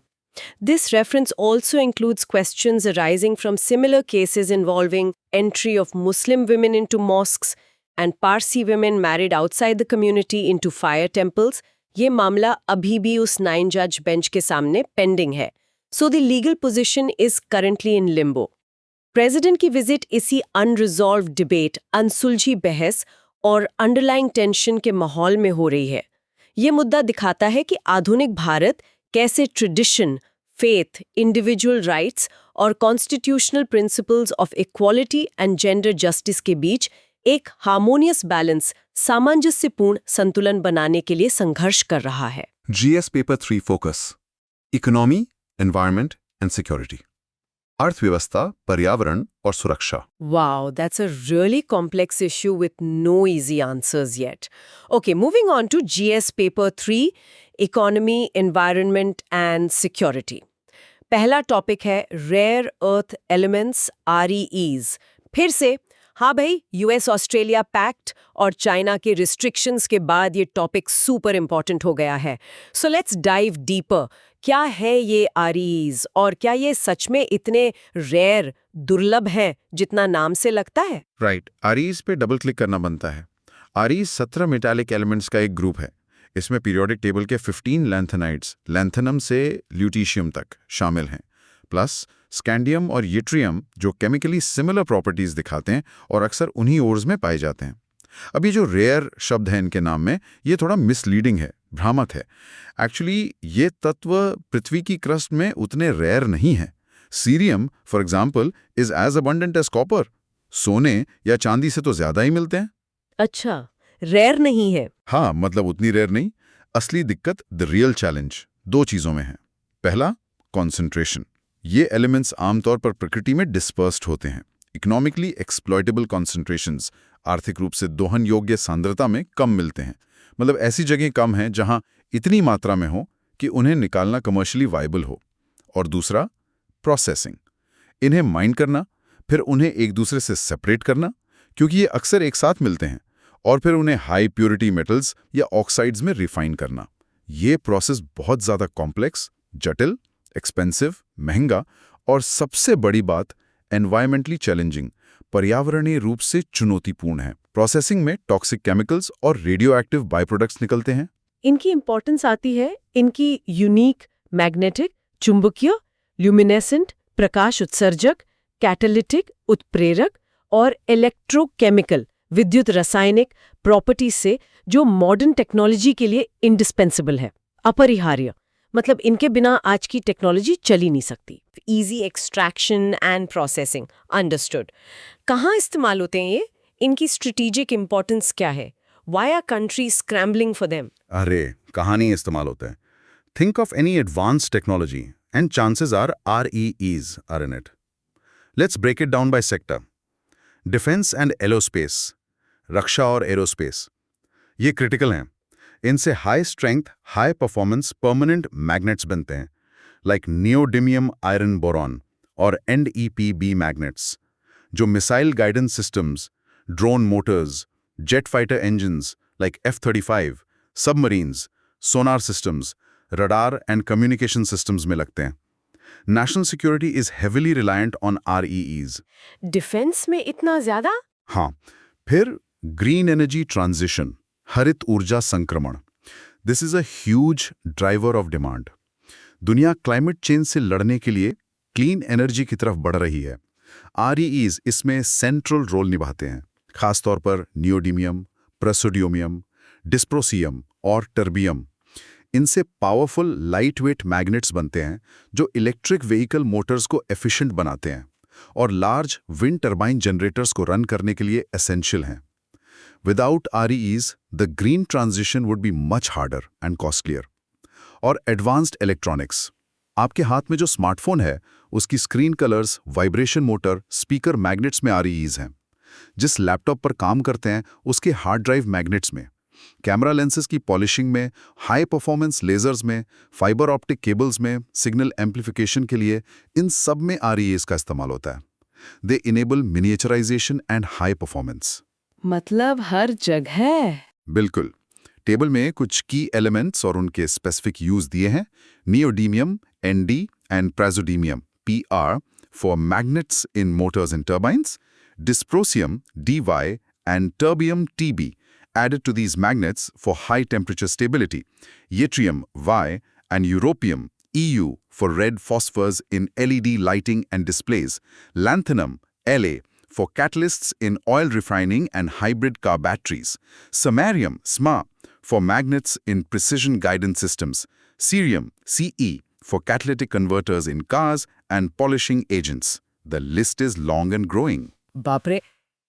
This reference also includes questions arising from similar cases involving entry of Muslim women into mosques and Parsi women married outside the community into fire temples. ये मामला अभी भी उस 9 judge bench के सामने pending है. So the legal position is currently in limbo. President की visit इसी unresolved debate, अनसुलझी बहस और underlying tension के माहौल में हो रही है। ये मुद्दा दिखाता है कि आधुनिक भारत कैसे ट्रेडिशन, फेथ, इंडिविजुअल राइट्स और constitutional principles of equality and gender justice के बीच एक हार्मोनियस बैलेंस, सामंजस्यपूर्ण संतुलन बनाने के लिए संघर्ष कर रहा है। GS paper 3 focus: economy, environment and security. अर्थव्यवस्था, पर्यावरण और सुरक्षा। Wow, that's a really complex issue with no easy answers yet. Okay, moving on to GS paper 3, economy, environment and security. पहला टॉपिक है रेयर अर्थ एलिमेंट्स, REEs। फिर से हाँ भाई, US ऑस्ट्रेलिया पैक्ट और चाइना के रिस्ट्रिक्शंस के बाद ये टॉपिक सुपर इंपॉर्टेंट हो गया है। So let's dive deeper. क्या है ये REEs और क्या ये सच में इतने रेयर, दुर्लभ हैं जितना नाम से लगता है? राइट, REEs पे डबल क्लिक करना बनता है। REEs 17 मेटालिक एलिमेंट्स का एक ग्रुप है। इसमें पीरियोडिक टेबल के 15 लैंथेनाइड्स, लैंथेनम से ल्यूटीशियम तक शामिल हैं, प्लस स्कैंडियम और यट्रियम जो केमिकली सिमिलर प्रॉपर्टीज दिखाते हैं और अक्सर उन्हीं ओर्स में पाए जाते हैं। अब ये जो रेयर शब्द है इनके नाम में, ये थोड़ा मिसलीडिंग है, भ्रामक है। एक्चुअली ये तत्व पृथ्वी की क्रस्ट में उतने रेयर नहीं है। Cerium for example is as abundant as copper. सोने या चांदी से तो ज्यादा ही मिलते हैं। अच्छा, रेयर नहीं है। हाँ, मतलब उतनी रेयर नहीं। असली दिक्कत, द रियल चैलेंज, 2 चीजों में है। पहला, कॉन्सेंट्रेशन। ये एलिमेंट्स आमतौर पर प्रकृति में डिस्पर्स्ड होते हैं, इकोनॉमिकली एक्सप्लॉयटेबल कॉन्सेंट्रेशंस, आर्थिक रूप से दोहन योग्य सांद्रता में कम मिलते हैं। मतलब ऐसी जगह कम हैं जहां इतनी मात्रा में हो कि उन्हें निकालना कमर्शियली वायबल हो। और दूसरा, प्रोसेसिंग, इन्हें माइन करना, फिर उन्हें एक दूसरे से सेपरेट करना, क्योंकि ये अक्सर एक साथ मिलते हैं, और फिर उन्हें हाई प्योरिटी मेटल्स या ऑक्साइड्स में रिफाइन करना। ये प्रोसेस बहुत ज़्यादा कॉम्प्लेक्स, जटिल, एक्सपेंसिव, महंगा और सबसे बड़ी बात एनवायरमेंटली चैलेंजिंग, पर्यावरणीय रूप से चुनौतीपूर्ण है। प्रोसेसिंग में टॉक्सिक केमिकल्स और रेडियो एक्टिव बाई प्रोडक्ट्स निकलते हैं। इनकी इंपॉर्टेंस आती है इनकी यूनिक मैग्नेटिक, चुंबकीय, ल्यूमिनेसेंट, प्रकाश उत्सर्जक, कैटालिटिक, उत्प्रेरक और इलेक्ट्रोकेमिकल, विद्युत रासायनिक प्रॉपर्टीज से, जो मॉडर्न टेक्नोलॉजी के लिए इंडिस्पेंसिबल है, अपरिहार्य। मतलब इनके बिना आज की टेक्नोलॉजी चल ही नहीं सकती। Easy extraction and processing, understood. कहाँ इस्तेमाल होते हैं ये? इनकी स्ट्रेटेजिक इंपॉर्टेंस क्या है? Why are countries scrambling for them? अरे कहानी इस्तेमाल होते हैं। Think of any advanced technology and chances are REEs are in it. Let's break it down by sector. Defence and aerospace, रक्षा और एरोस्पेस, ये क्रिटिकल हैं। इनसे high strength, high performance permanent magnets बनते हैं, लाइक नियोडिमियम आयरन बोरॉन और NEPB magnets, जो missile guidance systems, drone motors, jet fighter engines like F-35, submarines, Sonar systems, radar and communication systems में लगते हैं। National security is heavily reliant on REEs। Defence में इतना ज्यादा? हाँ, फिर ग्रीन एनर्जी ट्रांजिशन, हरित ऊर्जा संक्रमण। This is a huge driver of demand. दुनिया क्लाइमेट चेंज से लड़ने के लिए क्लीन एनर्जी की तरफ बढ़ रही है। REEs इसमें सेंट्रल रोल निभाते हैं, खासतौर पर नियोडिमियम, प्रसोडियम, डिस्प्रोसियम और टर्बियम। इनसे पावरफुल लाइट वेट मैग्नेट्स बनते हैं जो इलेक्ट्रिक व्हीकल मोटर्स को एफिशिएंट बनाते हैं और लार्ज विंड टर्बाइन जनरेटर्स को रन करने के लिए एसेंशियल हैं। Without REEs, the green transition would be much harder and costlier. और एडवांस्ड इलेक्ट्रॉनिक्स, आपके हाथ में जो स्मार्टफोन है उसकी screen colours, vibration motor, speaker magnets में REEs हैं। जिस लैपटॉप पर काम करते हैं उसके हार्ड ड्राइव मैग्नेट्स में, कैमरा लेंसेज की पॉलिशिंग में, हाई परफॉर्मेंस लेजर्स में, फाइबर ऑप्टिक केबल्स में, सिग्नल एम्प्लीफिकेशन के लिए, इन सब में REEs का इस्तेमाल होता है। They enable miniaturisation and high performance. मतलब हर जगह। बिल्कुल। टेबल में कुछ की एलिमेंट्स और उनके स्पेसिफिक यूज दिए हैं। Neodymium ND and praseodymium PR for magnets in motors and turbines, dysprosium DY and terbium TB added to these magnets for high temperature stability, yttrium Y and europium EU for red phosphors in LED lighting and displays, lanthanum LA for catalysts in oil refining and hybrid car batteries, samarium SMA for magnets in precision guidance systems, cerium CE for catalytic converters in cars and polishing agents. The list is long and growing. बाप रे,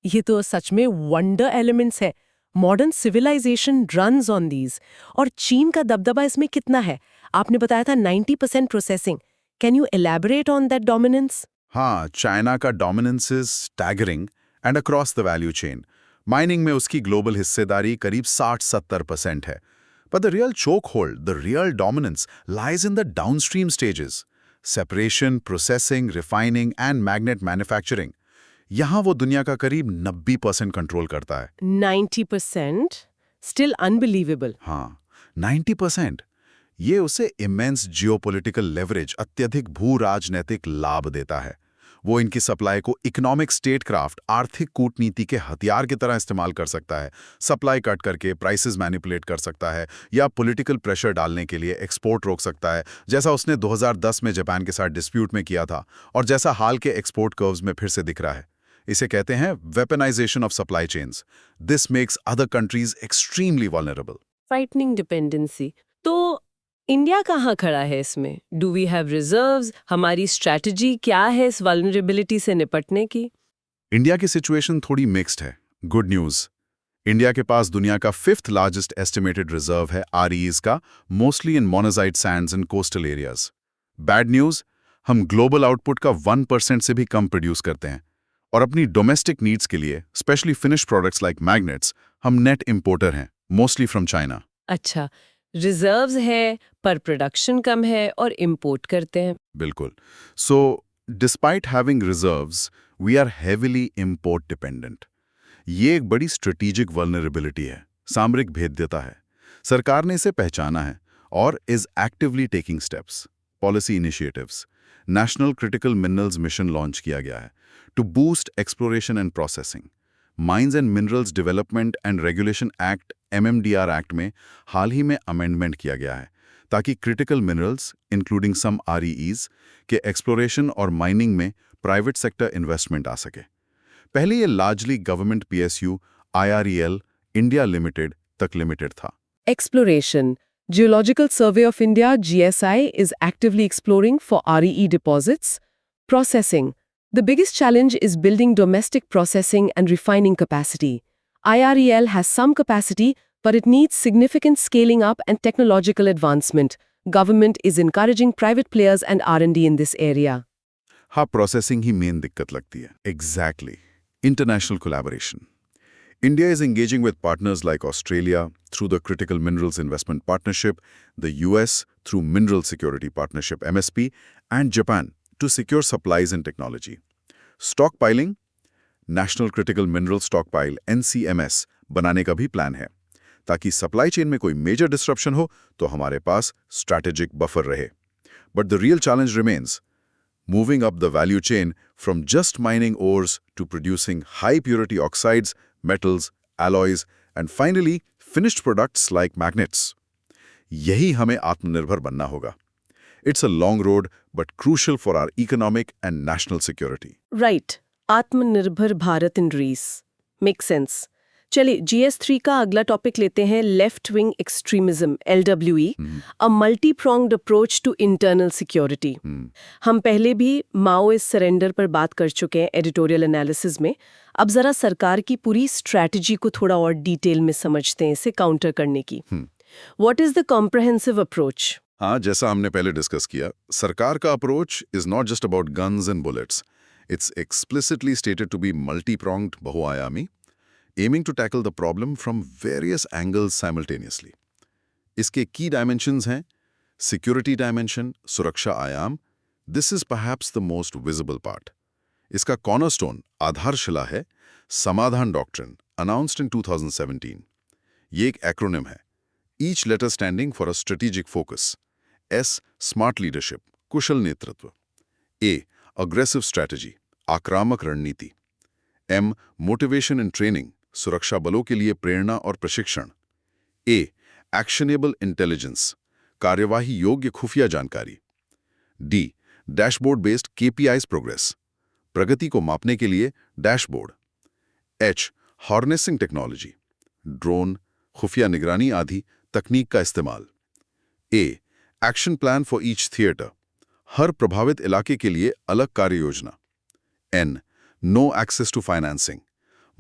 ये तो सच में wonder elements है। Modern civilisation runs on these. और चीन का दबदबा इसमें कितना है? आपने बताया था 90% processing. Can you elaborate on that dominance? हाँ, चाइना का dominance is staggering and across the value chain. Mining में उसकी ग्लोबल हिस्सेदारी करीब 60-70% है। But the real chokehold, the real dominance, lies in the downstream stages. Separation, processing, refining and magnet manufacturing. यहाँ वो दुनिया का करीब 90% कंट्रोल करता है। 90%? Still unbelievable. हाँ, 90%। ये उसे इमेंस जियोपॉलिटिकल लेवरेज, अत्यधिक भू राजनैतिक लाभ देता है। वो इनकी सप्लाई को इकोनॉमिक स्टेटक्राफ्ट, आर्थिक कूटनीति के हथियार की तरह इस्तेमाल कर सकता है। सप्लाई कट करके प्राइसेस मैनिपुलेट कर सकता है या पॉलिटिकल प्रेशर डालने के लिए एक्सपोर्ट रोक सकता है, जैसा उसने 2010 में जापान के साथ डिस्प्यूट में किया था और जैसा हाल के एक्सपोर्ट कर्व्स में फिर से दिख रहा है। इसे कहते हैं weaponisation of supply chains. This makes other countries extremely vulnerable. Frightening dependency. तो इंडिया कहाँ खड़ा है इसमें? Do we have reserves? हमारी स्ट्रैटेजी क्या है इस वल्नरेबिलिटी से निपटने की? इंडिया की सिचुएशन थोड़ी मिक्स्ड है। गुड न्यूज़, इंडिया के पास दुनिया का 5th लार्जेस्ट एस्टिमेटेड रिजर्व है REEs का, mostly in monazite Sands in coastal areas. Bad news, हम ग्लोबल आउटपुट का 1% से भी कम प्रोड्यूस करते हैं और अपनी डोमेस्टिक नीड्स के लिए specially finished products like magnets हम नेट इंपोर्टर हैं, मोस्टली फ्रॉम चाइना। अच्छा, रिजर्व्स है पर प्रोडक्शन कम है और इंपोर्ट करते हैं। बिल्कुल। So despite having reserves we are heavily import dependent. ये एक बड़ी स्ट्रेटेजिक वल्नरेबिलिटी है, सामरिक भेद्यता है। सरकार ने इसे पहचाना है और is actively taking steps. Policy initiatives, national critical minerals mission launch किया गया है to boost exploration and processing. Mines and minerals development and regulation act MMDR act में हाल ही में अमेंडमेंट किया गया है ताकि critical minerals including some REEs के एक्सप्लोरेशन और माइनिंग में प्राइवेट सेक्टर इन्वेस्टमेंट आ सके। पहले ये largely government PSU, IREL, India limited तक लिमिटेड था। Exploration. Geological Survey of India (GSI) is actively exploring for REE deposits. Processing. The biggest challenge is building domestic processing and refining capacity. IREL has some capacity, but it needs significant scaling up and technological advancement. Government is encouraging private players and R&D in this area. हाँ, processing ही main दिक्कत लगती है। Exactly. International collaboration. India is engaging with partners like Australia through the Critical Minerals Investment Partnership, the US through Mineral Security Partnership MSP, and Japan to secure supplies and technology. Stockpiling, National Critical Mineral Stockpile NCMS बनाने का भी plan है ताकि supply chain में कोई major disruption हो तो हमारे पास स्ट्रैटेजिक बफर रहे। But the real challenge remains moving up the value chain from just mining ores to producing high-purity oxides, metals, alloys, and finally, finished products like magnets. यही हमें आत्मनिर्भर बनना होगा. It's a long road, but crucial for our economic and national security. Right. Atmanirbhar Bharat in race. Makes sense. चलिए GS3 का अगला topic लेते हैं, left wing extremism LWE, a multi pronged approach to internal security. हम पहले भी माओइस्ट सरेंडर पर बात कर चुके हैं एडिटोरियल एनालिसिस में। अब जरा सरकार की पूरी स्ट्रैटेजी को थोड़ा और डिटेल में समझते हैं इसे काउंटर करने की। What is the comprehensive approach? हाँ, जैसा हमने पहले डिस्कस किया, सरकार का approach is not just about guns and bullets. It's explicitly stated to be multi-pronged, बहुआयामी, aiming to tackle the problem from various angles simultaneously. इसके key dimensions हैं security dimension, सुरक्षा आयाम. This is perhaps the most visible part. इसका cornerstone, आधारशिला है समाधान doctrine, announced in 2017. ये एक acronym है. Each letter standing for a strategic focus. S, smart leadership, कुशल नेतृत्व. A, aggressive strategy, आक्रामक रणनीति. M, motivation and training, सुरक्षा बलों के लिए प्रेरणा और प्रशिक्षण. A, एक्शनेबल इंटेलिजेंस, कार्यवाही योग्य खुफिया जानकारी. D, dashboard based KPIs progress, प्रगति को मापने के लिए dashboard. H, harnessing technology, drone, खुफिया निगरानी आदि तकनीक का इस्तेमाल. A, action plan for each theatre, हर प्रभावित इलाके के लिए अलग कार्य योजना. N, no access to financing,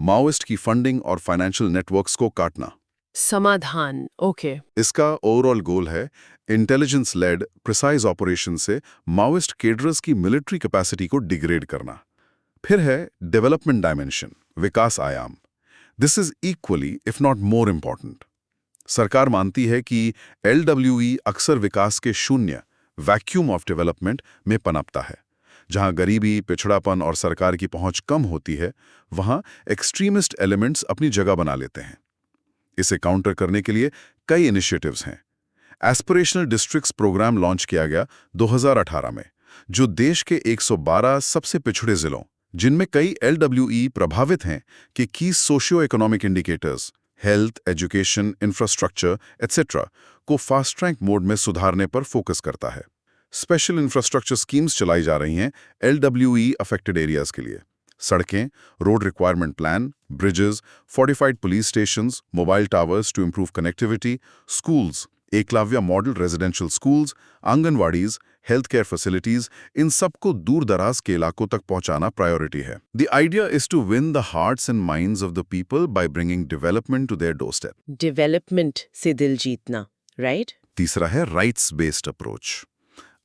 Maoist की फंडिंग और फाइनेंशियल नेटवर्क्स को काटना. समाधान, ओके. इसका ओवरऑल गोल है इंटेलिजेंस लेड प्रिसाइज ऑपरेशन से माओइस्ट केडरर्स की मिलिट्री कैपेसिटी को डिग्रेड करना. फिर है डेवलपमेंट डायमेंशन, विकास आयाम. This is equally if not more important. सरकार मानती है कि LWE अक्सर विकास के शून्य, वैक्यूम ऑफ डेवलपमेंट में पनपता है. जहां गरीबी, पिछड़ापन और सरकार की पहुंच कम होती है, वहां एक्सट्रीमिस्ट एलिमेंट्स अपनी जगह बना लेते हैं. इसे काउंटर करने के लिए कई इनिशिएटिव्स हैं. एस्पिरेशनल डिस्ट्रिक्ट्स प्रोग्राम लॉन्च किया गया 2018 में, जो देश के 112 सबसे पिछड़े जिलों, जिनमें कई LWE प्रभावित हैं, के की socio economic indicators, health, education, infrastructure etcetera को फास्ट ट्रैक मोड में सुधारने पर फोकस करता है. स्पेशल इंफ्रास्ट्रक्चर स्कीम्स चलाई जा रही हैं LWE अफेक्टेड एरियाज के लिए. सड़कें, road requirement plan, bridges, fortified police stations, mobile towers to improve connectivity, schools, Eklavya model residential schools, anganwadis, health care facilities, इन सबको दूर दराज के इलाकों तक पहुंचाना प्रायोरिटी है. The idea is to win the hearts and minds of the people by bringing development to their doorstep. Development से दिल जीतना, राइट? तीसरा है राइट्स बेस्ड अप्रोच.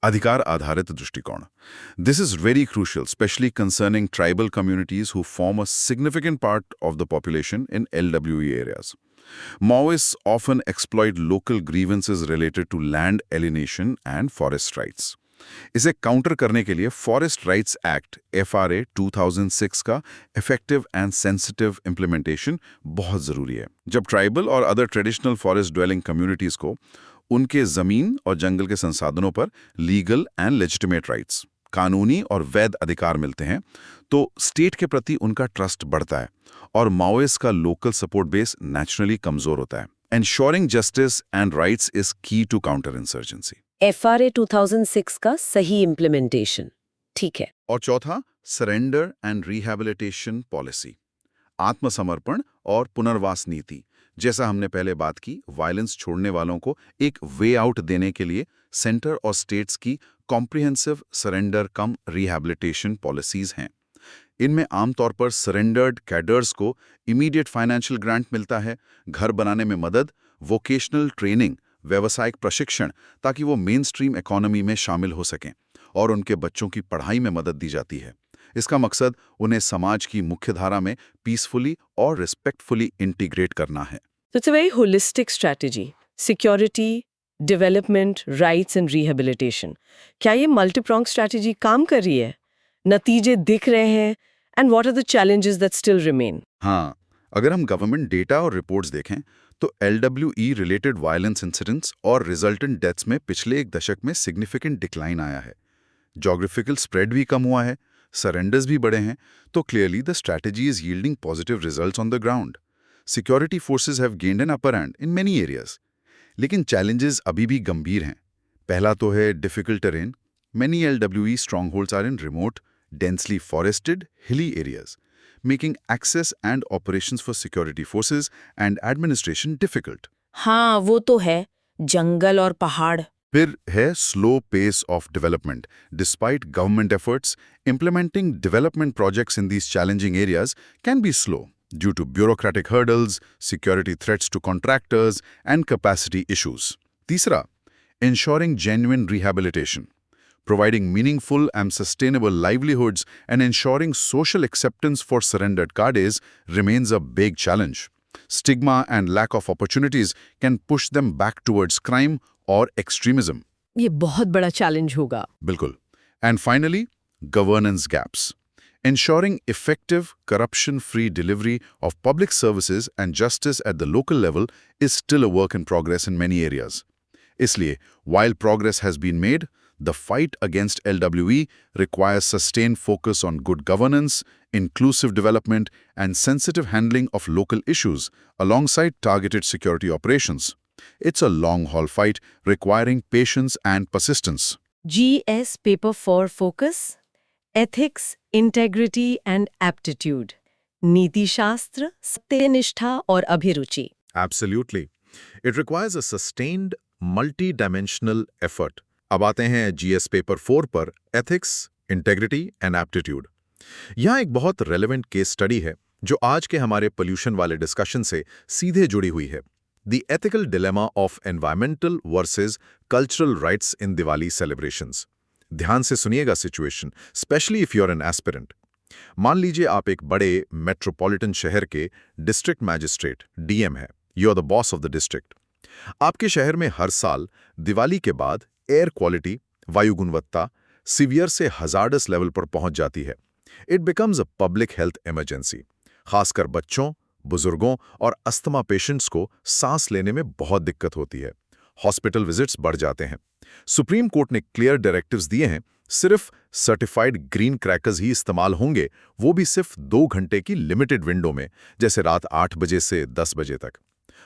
अधिकार आधारित दृष्टिकोण. This is very crucial, especially concerning tribal communities who form a significant part of the population in LWE areas. Maoists often exploit local grievances related to land alienation and forest rights. इसे counter करने के लिए forest rights act FRA 2006 का effective and sensitive implementation बहुत ज़रूरी है. जब tribal और other traditional forest dwelling communities को उनके ज़मीन और जंगल के संसाधनों पर लीगल एंड लेजिटिमेट राइट्स, कानूनी और वैध अधिकार मिलते हैं, तो स्टेट के प्रति उनका ट्रस्ट बढ़ता है और माओइस्ट का लोकल सपोर्ट बेस नेचुरली कमज़ोर होता है. Ensuring justice and rights is key to counter-insurgency. FRA 2006 का सही इम्प्लीमेंटेशन. ठीक है. और चौथा, सरेंडर एंड रिहैबिलिटेशन पॉलिसी. आत्मसमर्पण और पुनर्वास नीति. जैसा हमने पहले बात की, वायलेंस छोड़ने वालों को एक वे आउट देने के लिए सेंटर और स्टेट्स की कॉम्प्रिहेंसिव सरेंडर कम रिहैबिलिटेशन पॉलिसीज हैं. इनमें आमतौर पर सरेंडर्ड कैडर्स को इमीडिएट फाइनेंशियल ग्रांट मिलता है, घर बनाने में मदद, वोकेशनल ट्रेनिंग, व्यावसायिक प्रशिक्षण, ताकि वो मेन स्ट्रीम इकोनॉमी में शामिल हो सकें, और उनके बच्चों की पढ़ाई में मदद दी जाती है. इसका मकसद उन्हें समाज की मुख्यधारा में पीसफुली और रिस्पेक्टफुली इंटीग्रेट करना है. So it's a very holistic strategy. Security, development, rights and rehabilitation. क्या ये multi-pronged strategy काम कर रही है? नतीजे दिख रहे हैं? And what are the challenges that still remain? हाँ, अगर हम गवर्नमेंट डेटा और रिपोर्ट्स देखें तो LWE रिलेटेड वायलेंस इंसिडेंट्स और रिजल्टेंट डेथ्स में पिछले एक दशक में सिग्निफिकेंट डिक्लाइन आया है. जोग्राफिकल स्प्रेड भी कम हुआ है, सरेंडर्स भी बढ़े हैं, तो clearly the strategy is yielding positive results on the ground. Security forces have gained an upper hand in many areas. लेकिन चैलेंजेस अभी भी गंभीर हैं. पहला तो है difficult terrain. Many LWE strongholds are in remote, densely forested, hilly areas, making access and operations for security forces and administration difficult. हाँ, वो तो है, जंगल और पहाड़. फिर है slow pace of development. Despite government efforts, implementing development projects in these challenging areas can be slow due to bureaucratic hurdles, security threats to contractors, and capacity issues. तीसरा, ensuring genuine rehabilitation. Providing meaningful and sustainable livelihoods and ensuring social acceptance for surrendered cadres remains a big challenge. Stigma and lack of opportunities can push them back towards crime or extremism. ये बहुत बड़ा challenge होगा. बिल्कुल. And finally, governance gaps. Ensuring effective, corruption-free delivery of public services and justice at the local level is still a work in progress in many areas. इसलिए, while progress has been made, the fight against LWE requires sustained focus on good governance, inclusive development, and sensitive handling of local issues alongside targeted security operations. It's a long-haul fight requiring patience and persistence. GS paper for focus, ethics, integrity and aptitude. नीति शास्त्र, सत्यनिष्ठा और अभिरुचि. Absolutely. It requires a sustained, multi-dimensional effort. अब आते हैं GS paper 4 पर ethics, integrity and aptitude. यहाँ एक बहुत रेलेवेंट केस स्टडी है जो आज के हमारे पोल्यूशन वाले डिस्कशन से सीधे जुड़ी हुई है. The ethical dilemma of environmental versus cultural rights in Diwali celebrations. ध्यान से सुनिएगा situation, especially if you are an aspirant. मान लीजिए आप एक बड़े मेट्रोपॉलिटन शहर के डिस्ट्रिक्ट मैजिस्ट्रेट DM है. You are the boss of the district. आपके शहर में हर साल दिवाली के बाद एयर क्वालिटी, वायु गुणवत्ता सीवियर से हजार्डस लेवल पर पहुंच जाती है. It becomes a public health emergency. खासकर बच्चों, बुजुर्गों और अस्थमा पेशेंट्स को सांस लेने में बहुत दिक्कत होती है. हॉस्पिटल विजिट्स बढ़ जाते हैं. सुप्रीम कोर्ट ने क्लियर डायरेक्टिव्स दिए हैं, सिर्फ सर्टिफाइड ग्रीन क्रैकर्स ही इस्तेमाल होंगे, वो भी सिर्फ 2 घंटे की लिमिटेड विंडो में, जैसे रात 8 बजे से 10 बजे तक.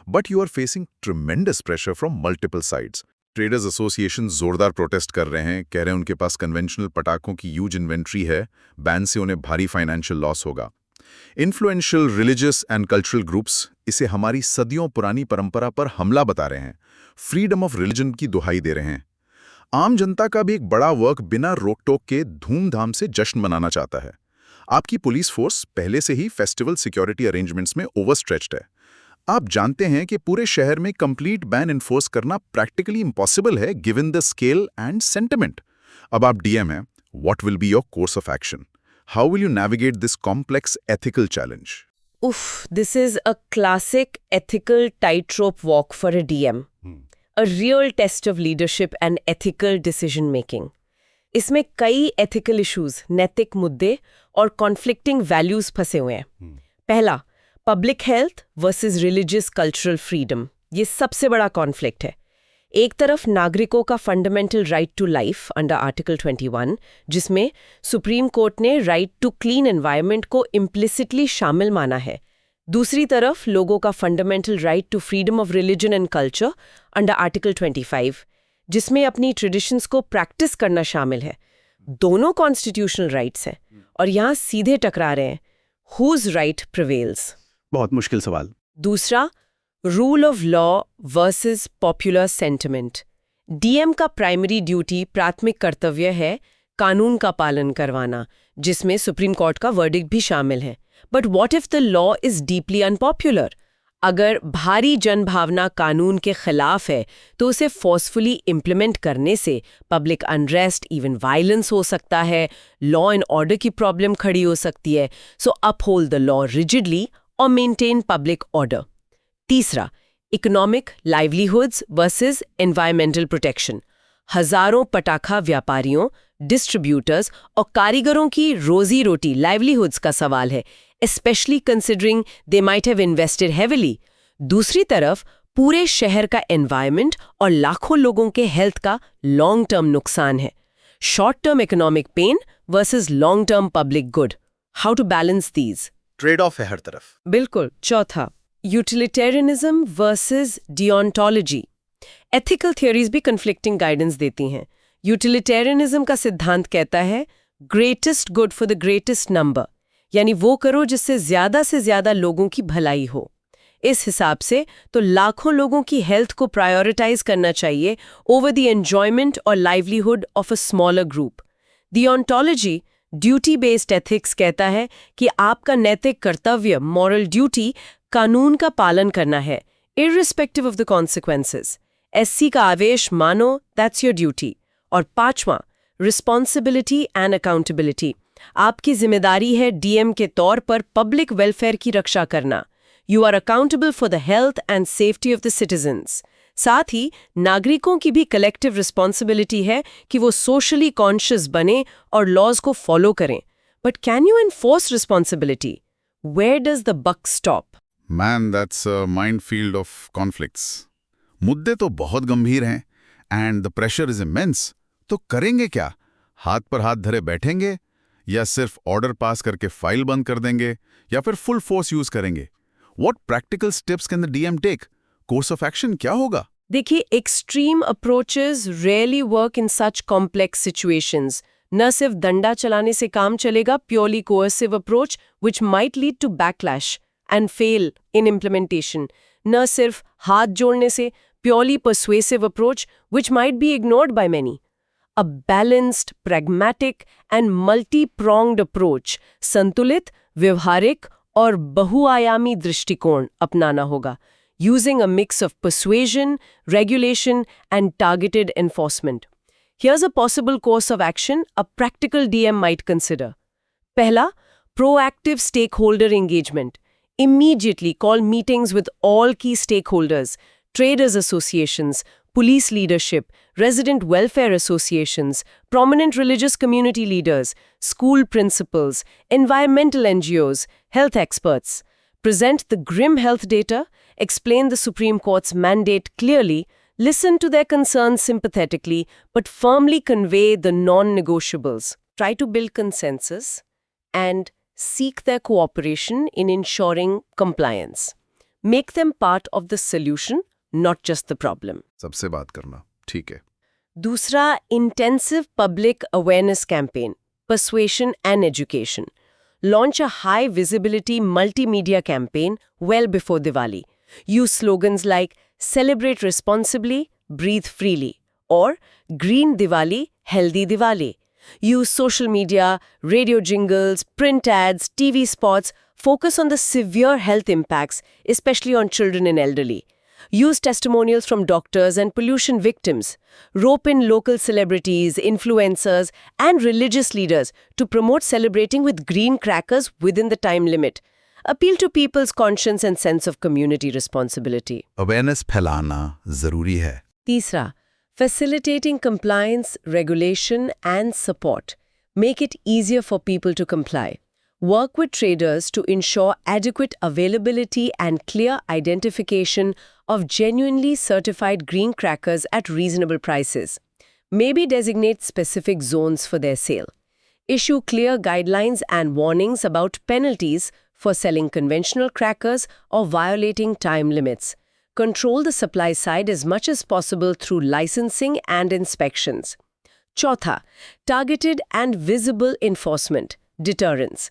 But you are facing tremendous pressure from multiple sides. Traders association जोरदार प्रोटेस्ट कर रहे हैं, कह रहे हैं उनके पास कन्वेंशनल पटाखों की ह्यूज इन्वेंट्री है, बैन से उन्हें भारी फाइनेंशियल लॉस होगा. Influential religious and cultural groups इसे हमारी सदियों पुरानी परंपरा पर हमला बता रहे हैं, फ्रीडम ऑफ रिलीजन की दुहाई दे रहे हैं. आम जनता का भी एक बड़ा वर्ग बिना रोक टोक के धूमधाम से जश्न मनाना चाहता है. आपकी पुलिस फोर्स पहले से ही फेस्टिवल सिक्योरिटी अरेंजमेंट्स में ओवरस्ट्रेच्ड है. आप जानते हैं कि पूरे शहर में कंप्लीट बैन इन्फोर्स करना प्रैक्टिकली इम्पॉसिबल है given the scale and sentiment. अब आप डीएम हैं, what will be your course of action? How will you navigate this complex ethical challenge? Oof, this is a classic ethical tightrope walk for a DM. A real test of leadership and ethical decision making. इसमें कई ethical issues, नैतिक मुद्दे और conflicting values फंसे हुए हैं। पहला, public health versus religious cultural freedom. ये सबसे बड़ा conflict है। एक तरफ नागरिकों का fundamental right to life under article 21, जिसमें सुप्रीम कोर्ट ने राइट टू क्लीन एनवायरनमेंट को इम्प्लिसिटली शामिल माना है। दूसरी तरफ लोगों का fundamental right to freedom of religion and culture under article 25, जिसमें अपनी ट्रेडिशंस को प्रैक्टिस करना शामिल है। दोनों कॉन्स्टिट्यूशनल राइट्स हैं और यहाँ सीधे टकरा रहे हैं। Whose right prevails? बहुत मुश्किल सवाल। दूसरा, rule of law versus popular sentiment. DM का प्राइमरी ड्यूटी, प्राथमिक कर्तव्य है कानून का पालन करवाना, जिसमें सुप्रीम कोर्ट का वर्डिक्ट भी शामिल है। But what if the law is deeply unpopular? अगर भारी जनभावना कानून के खिलाफ है तो उसे फोर्सफुली इम्प्लीमेंट करने से पब्लिक अनरेस्ट, इवन वायलेंस हो सकता है, लॉ एंड ऑर्डर की प्रॉब्लम खड़ी हो सकती है। सो अपहोल्ड द लॉ रिजिडली और मेंटेन पब्लिक ऑर्डर। तीसरा, economic livelihoods versus environmental protection. हजारों पटाखा व्यापारियों, डिस्ट्रीब्यूटर्स और कारीगरों की रोजी रोटी, लाइवलीहुड्स का सवाल है, specially considering they might have invested heavily. दूसरी तरफ पूरे शहर का एनवायरनमेंट और लाखों लोगों के हेल्थ का लॉन्ग टर्म नुकसान है। Short term economic pain versus long term public good. How to balance these? Trade off है हर तरफ। बिल्कुल। चौथा, utilitarianism versus deontology. Ethical theories भी कन्फ्लिक्टिंग गाइडेंस देती हैं। यूटिलिटेरियनिज्म का सिद्धांत कहता है greatest good for the greatest number, यानी वो करो जिससे से ज्यादा लोगों की भलाई हो। इस हिसाब से तो लाखों लोगों की हेल्थ को प्रायोरिटाइज करना चाहिए ओवर द एंजॉयमेंट और livelihood of a smaller group. Deontology, duty based ethics, कहता है कि आपका नैतिक कर्तव्य, मॉरल ड्यूटी, कानून का पालन करना है, irrespective of the consequences. SC का आवेश मानो, दैट्स योर ड्यूटी। और पांचवा, रिस्पॉन्सिबिलिटी एंड अकाउंटेबिलिटी। आपकी जिम्मेदारी है डीएम के तौर पर पब्लिक वेलफेयर की रक्षा करना। You are accountable for the health and safety of the citizens. साथ ही नागरिकों की भी कलेक्टिव रिस्पॉन्सिबिलिटी है कि वो सोशली कॉन्शियस बने और लॉज को फॉलो करें। But can you enforce responsibility? Where does the buck stop? Man, that's a minefield of conflicts. मुद्दे तो बहुत गंभीर हैं and the pressure is immense. तो करेंगे क्या? हाथ पर हाथ धरे बैठेंगे या सिर्फ ऑर्डर पास करके फाइल बंद कर देंगे या फिर फुल फोर्स यूज करेंगे? What practical steps can the DM take? Course of action क्या होगा? देखिए, extreme approaches rarely work in such complex situations. न सिर्फ डंडा चलाने से काम चलेगा, purely coercive approach which might lead to backlash and fail in implementation. न सिर्फ हाथ जोड़ने से, purely persuasive approach which might be ignored by many. A balanced, pragmatic and multi-pronged approach, संतुलित, व्यवहारिक और बहुआयामी दृष्टिकोण अपनाना होगा, using a mix of persuasion, regulation and targeted enforcement. Here's a possible course of action a practical DM might consider. पहला, proactive stakeholder engagement. Immediately call meetings with all key stakeholders, traders associations, police leadership, resident welfare associations, prominent religious community leaders, school principals, environmental NGOs, health experts. Present the grim health data, explain the Supreme Court's mandate clearly, listen to their concerns sympathetically, but firmly convey the non-negotiables. Try to build consensus and seek their cooperation in ensuring compliance. Make them part of the solution, not just the problem. सबसे बात करना, ठीक है। दूसरा, intensive public awareness campaign, persuasion and education. Launch a high-visibility multimedia campaign well before Diwali. Use slogans like "Celebrate responsibly, breathe freely" or "Green Diwali, healthy Diwali." Use social media, radio jingles, print ads, TV spots. Focus on the severe health impacts, especially on children and elderly. Use testimonials from doctors and pollution victims. Rope in local celebrities, influencers, and religious leaders to promote celebrating with green crackers within the time limit. Appeal to people's conscience and sense of community responsibility. Awareness फैलाना जरूरी है. तीसरा, facilitating compliance, regulation, and support. Make it easier for people to comply. Work with traders to ensure adequate availability and clear identification of genuinely certified green crackers at reasonable prices. Maybe designate specific zones for their sale. Issue clear guidelines and warnings about penalties for selling conventional crackers or violating time limits. Control the supply side as much as possible through licensing and inspections. Chautha, targeted and visible enforcement, deterrence.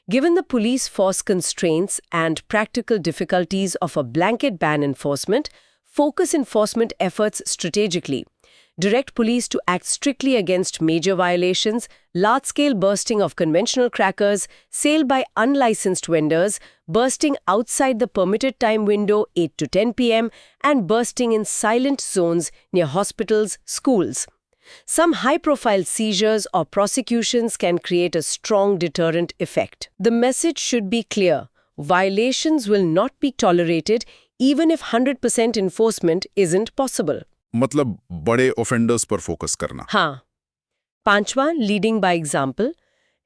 Given the police force constraints and practical difficulties of a blanket ban enforcement, focus enforcement efforts strategically. Direct police to act strictly against major violations, large-scale bursting of conventional crackers, sale by unlicensed vendors, bursting outside the permitted time window 8 to 10 p.m., and bursting in silent zones near hospitals, schools. Some high-profile seizures or prosecutions can create a strong deterrent effect. The message should be clear. Violations will not be tolerated even if 100% enforcement isn't possible. मतलब बड़े offenders पर focus करना. हाँ. Panchwa, leading by example.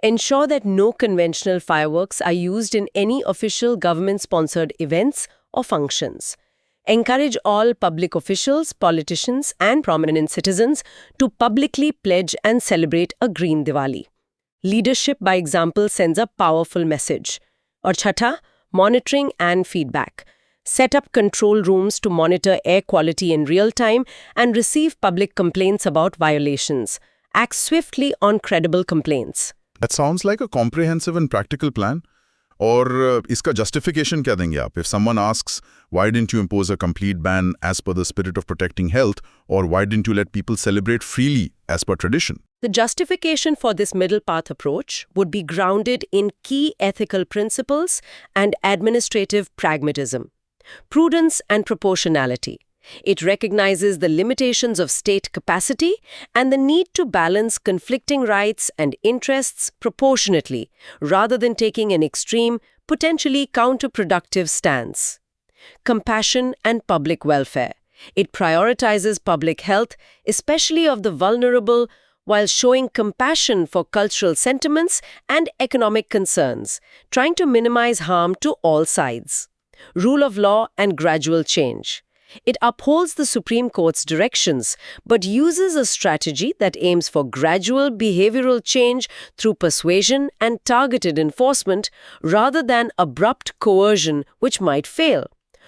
Ensure that no conventional fireworks are used in any official government-sponsored events or functions. Encourage all public officials, politicians, and prominent citizens to publicly pledge and celebrate a green Diwali. Leadership by example sends a powerful message. Or chhatha, monitoring and feedback. Set up control rooms to monitor air quality in real time and receive public complaints about violations. Act swiftly on credible complaints. That sounds like a comprehensive and practical plan. और इसका justification क्या देंगे आप? If someone asks, why didn't you impose a complete ban as per the spirit of protecting health, or why didn't you let people celebrate freely as per tradition? The justification for this middle path approach would be grounded in key ethical principles and administrative pragmatism. Prudence and proportionality. It recognizes the limitations of state capacity and the need to balance conflicting rights and interests proportionately, rather than taking an extreme, potentially counterproductive stance. Compassion and public welfare. It prioritizes public health, especially of the vulnerable, while showing compassion for cultural sentiments and economic concerns, trying to minimize harm to all sides. Rule of law and gradual change. It upholds the Supreme Court's directions, but uses a strategy that aims for gradual behavioral change through persuasion and targeted enforcement rather than abrupt coercion, which might fail.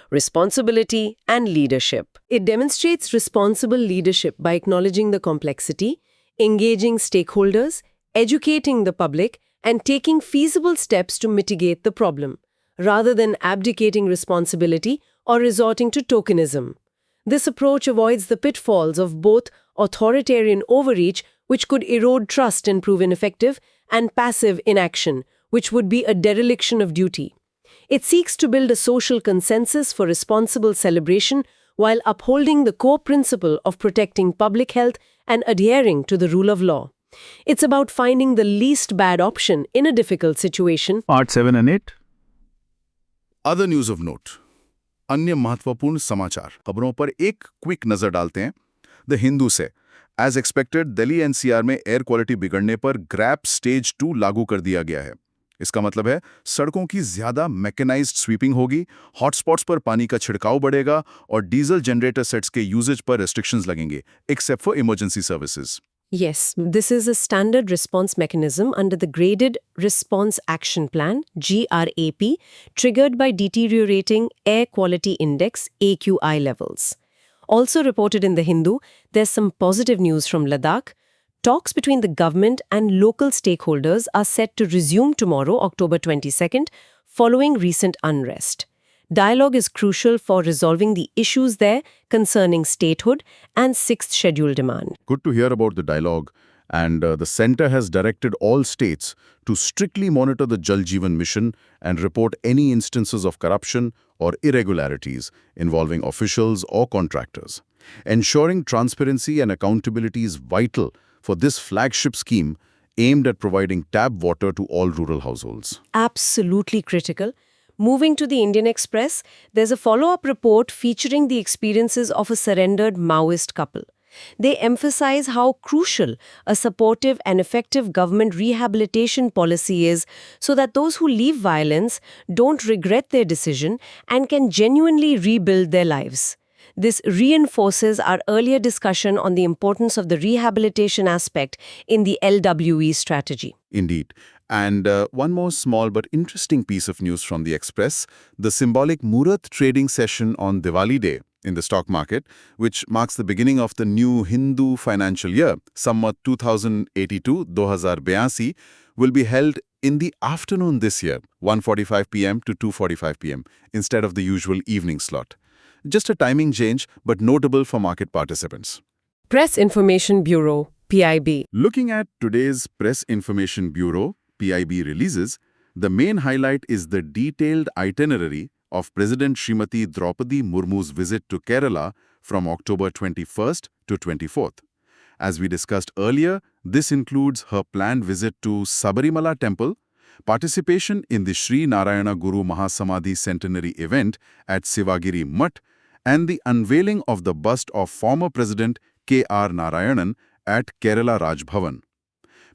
Responsibility and leadership. It demonstrates responsible leadership by acknowledging the complexity, engaging stakeholders, educating the public, and taking feasible steps to mitigate the problem, rather than abdicating responsibility or resorting to tokenism. This approach avoids the pitfalls of both authoritarian overreach, which could erode trust and prove ineffective, and passive inaction, which would be a dereliction of duty. It seeks to build a social consensus for responsible celebration while upholding the core principle of protecting public health and adhering to the rule of law. It's about finding the least bad option in a difficult situation. Part 7 and 8. Other news of note. अन्य महत्वपूर्ण समाचार खबरों पर एक quick नजर डालते हैं. The Hindu से एज एक्सपेक्टेड दिल्ली एनसीआर में एयर क्वालिटी बिगड़ने पर ग्रैप स्टेज 2 लागू कर दिया गया है. इसका मतलब है सड़कों की ज्यादा मैकेनाइज्ड स्वीपिंग होगी, हॉटस्पॉट्स पर पानी का छिड़काव बढ़ेगा और डीजल जनरेटर सेट्स के यूजेज पर रेस्ट्रिक्शंस लगेंगे, except for emergency services. Yes, this is a standard response mechanism under the Graded Response Action Plan, GRAP, triggered by deteriorating Air Quality Index, AQI levels. Also reported in The Hindu, there's some positive news from Ladakh. Talks between the government and local stakeholders are set to resume tomorrow, October 22nd, following recent unrest. Dialogue is crucial for resolving the issues there concerning statehood and 6th schedule demand. Good to hear about the dialogue And the center has directed all states to strictly monitor the Jal Jeevan mission and report any instances of corruption or irregularities involving officials or contractors. Ensuring transparency and accountability is vital for this flagship scheme aimed at providing tap water to all rural households. Absolutely critical. Moving to the Indian Express, there's a follow-up report featuring the experiences of a surrendered Maoist couple. They emphasize how crucial a supportive and effective government rehabilitation policy is so that those who leave violence don't regret their decision and can genuinely rebuild their lives. This reinforces our earlier discussion on the importance of the rehabilitation aspect in the LWE strategy. Indeed. And one more small but interesting piece of news from the Express, the symbolic Murat trading session on Diwali Day in the stock market, which marks the beginning of the new Hindu financial year, Samvat 2082-2082, will be held in the afternoon this year, 1:45 p.m. to 2:45 p.m., instead of the usual evening slot. Just a timing change, but notable for market participants. Press Information Bureau, PIB. Looking at today's Press Information Bureau, PIB releases, the main highlight is the detailed itinerary of President Srimati Draupadi Murmu's visit to Kerala from October 21st to 24th. As we discussed earlier, this includes her planned visit to Sabarimala Temple, participation in the Sri Narayana Guru Mahasamadhi Centenary event at Sivagiri Mutt, and the unveiling of the bust of former President K.R. Narayanan at Kerala Raj Bhavan.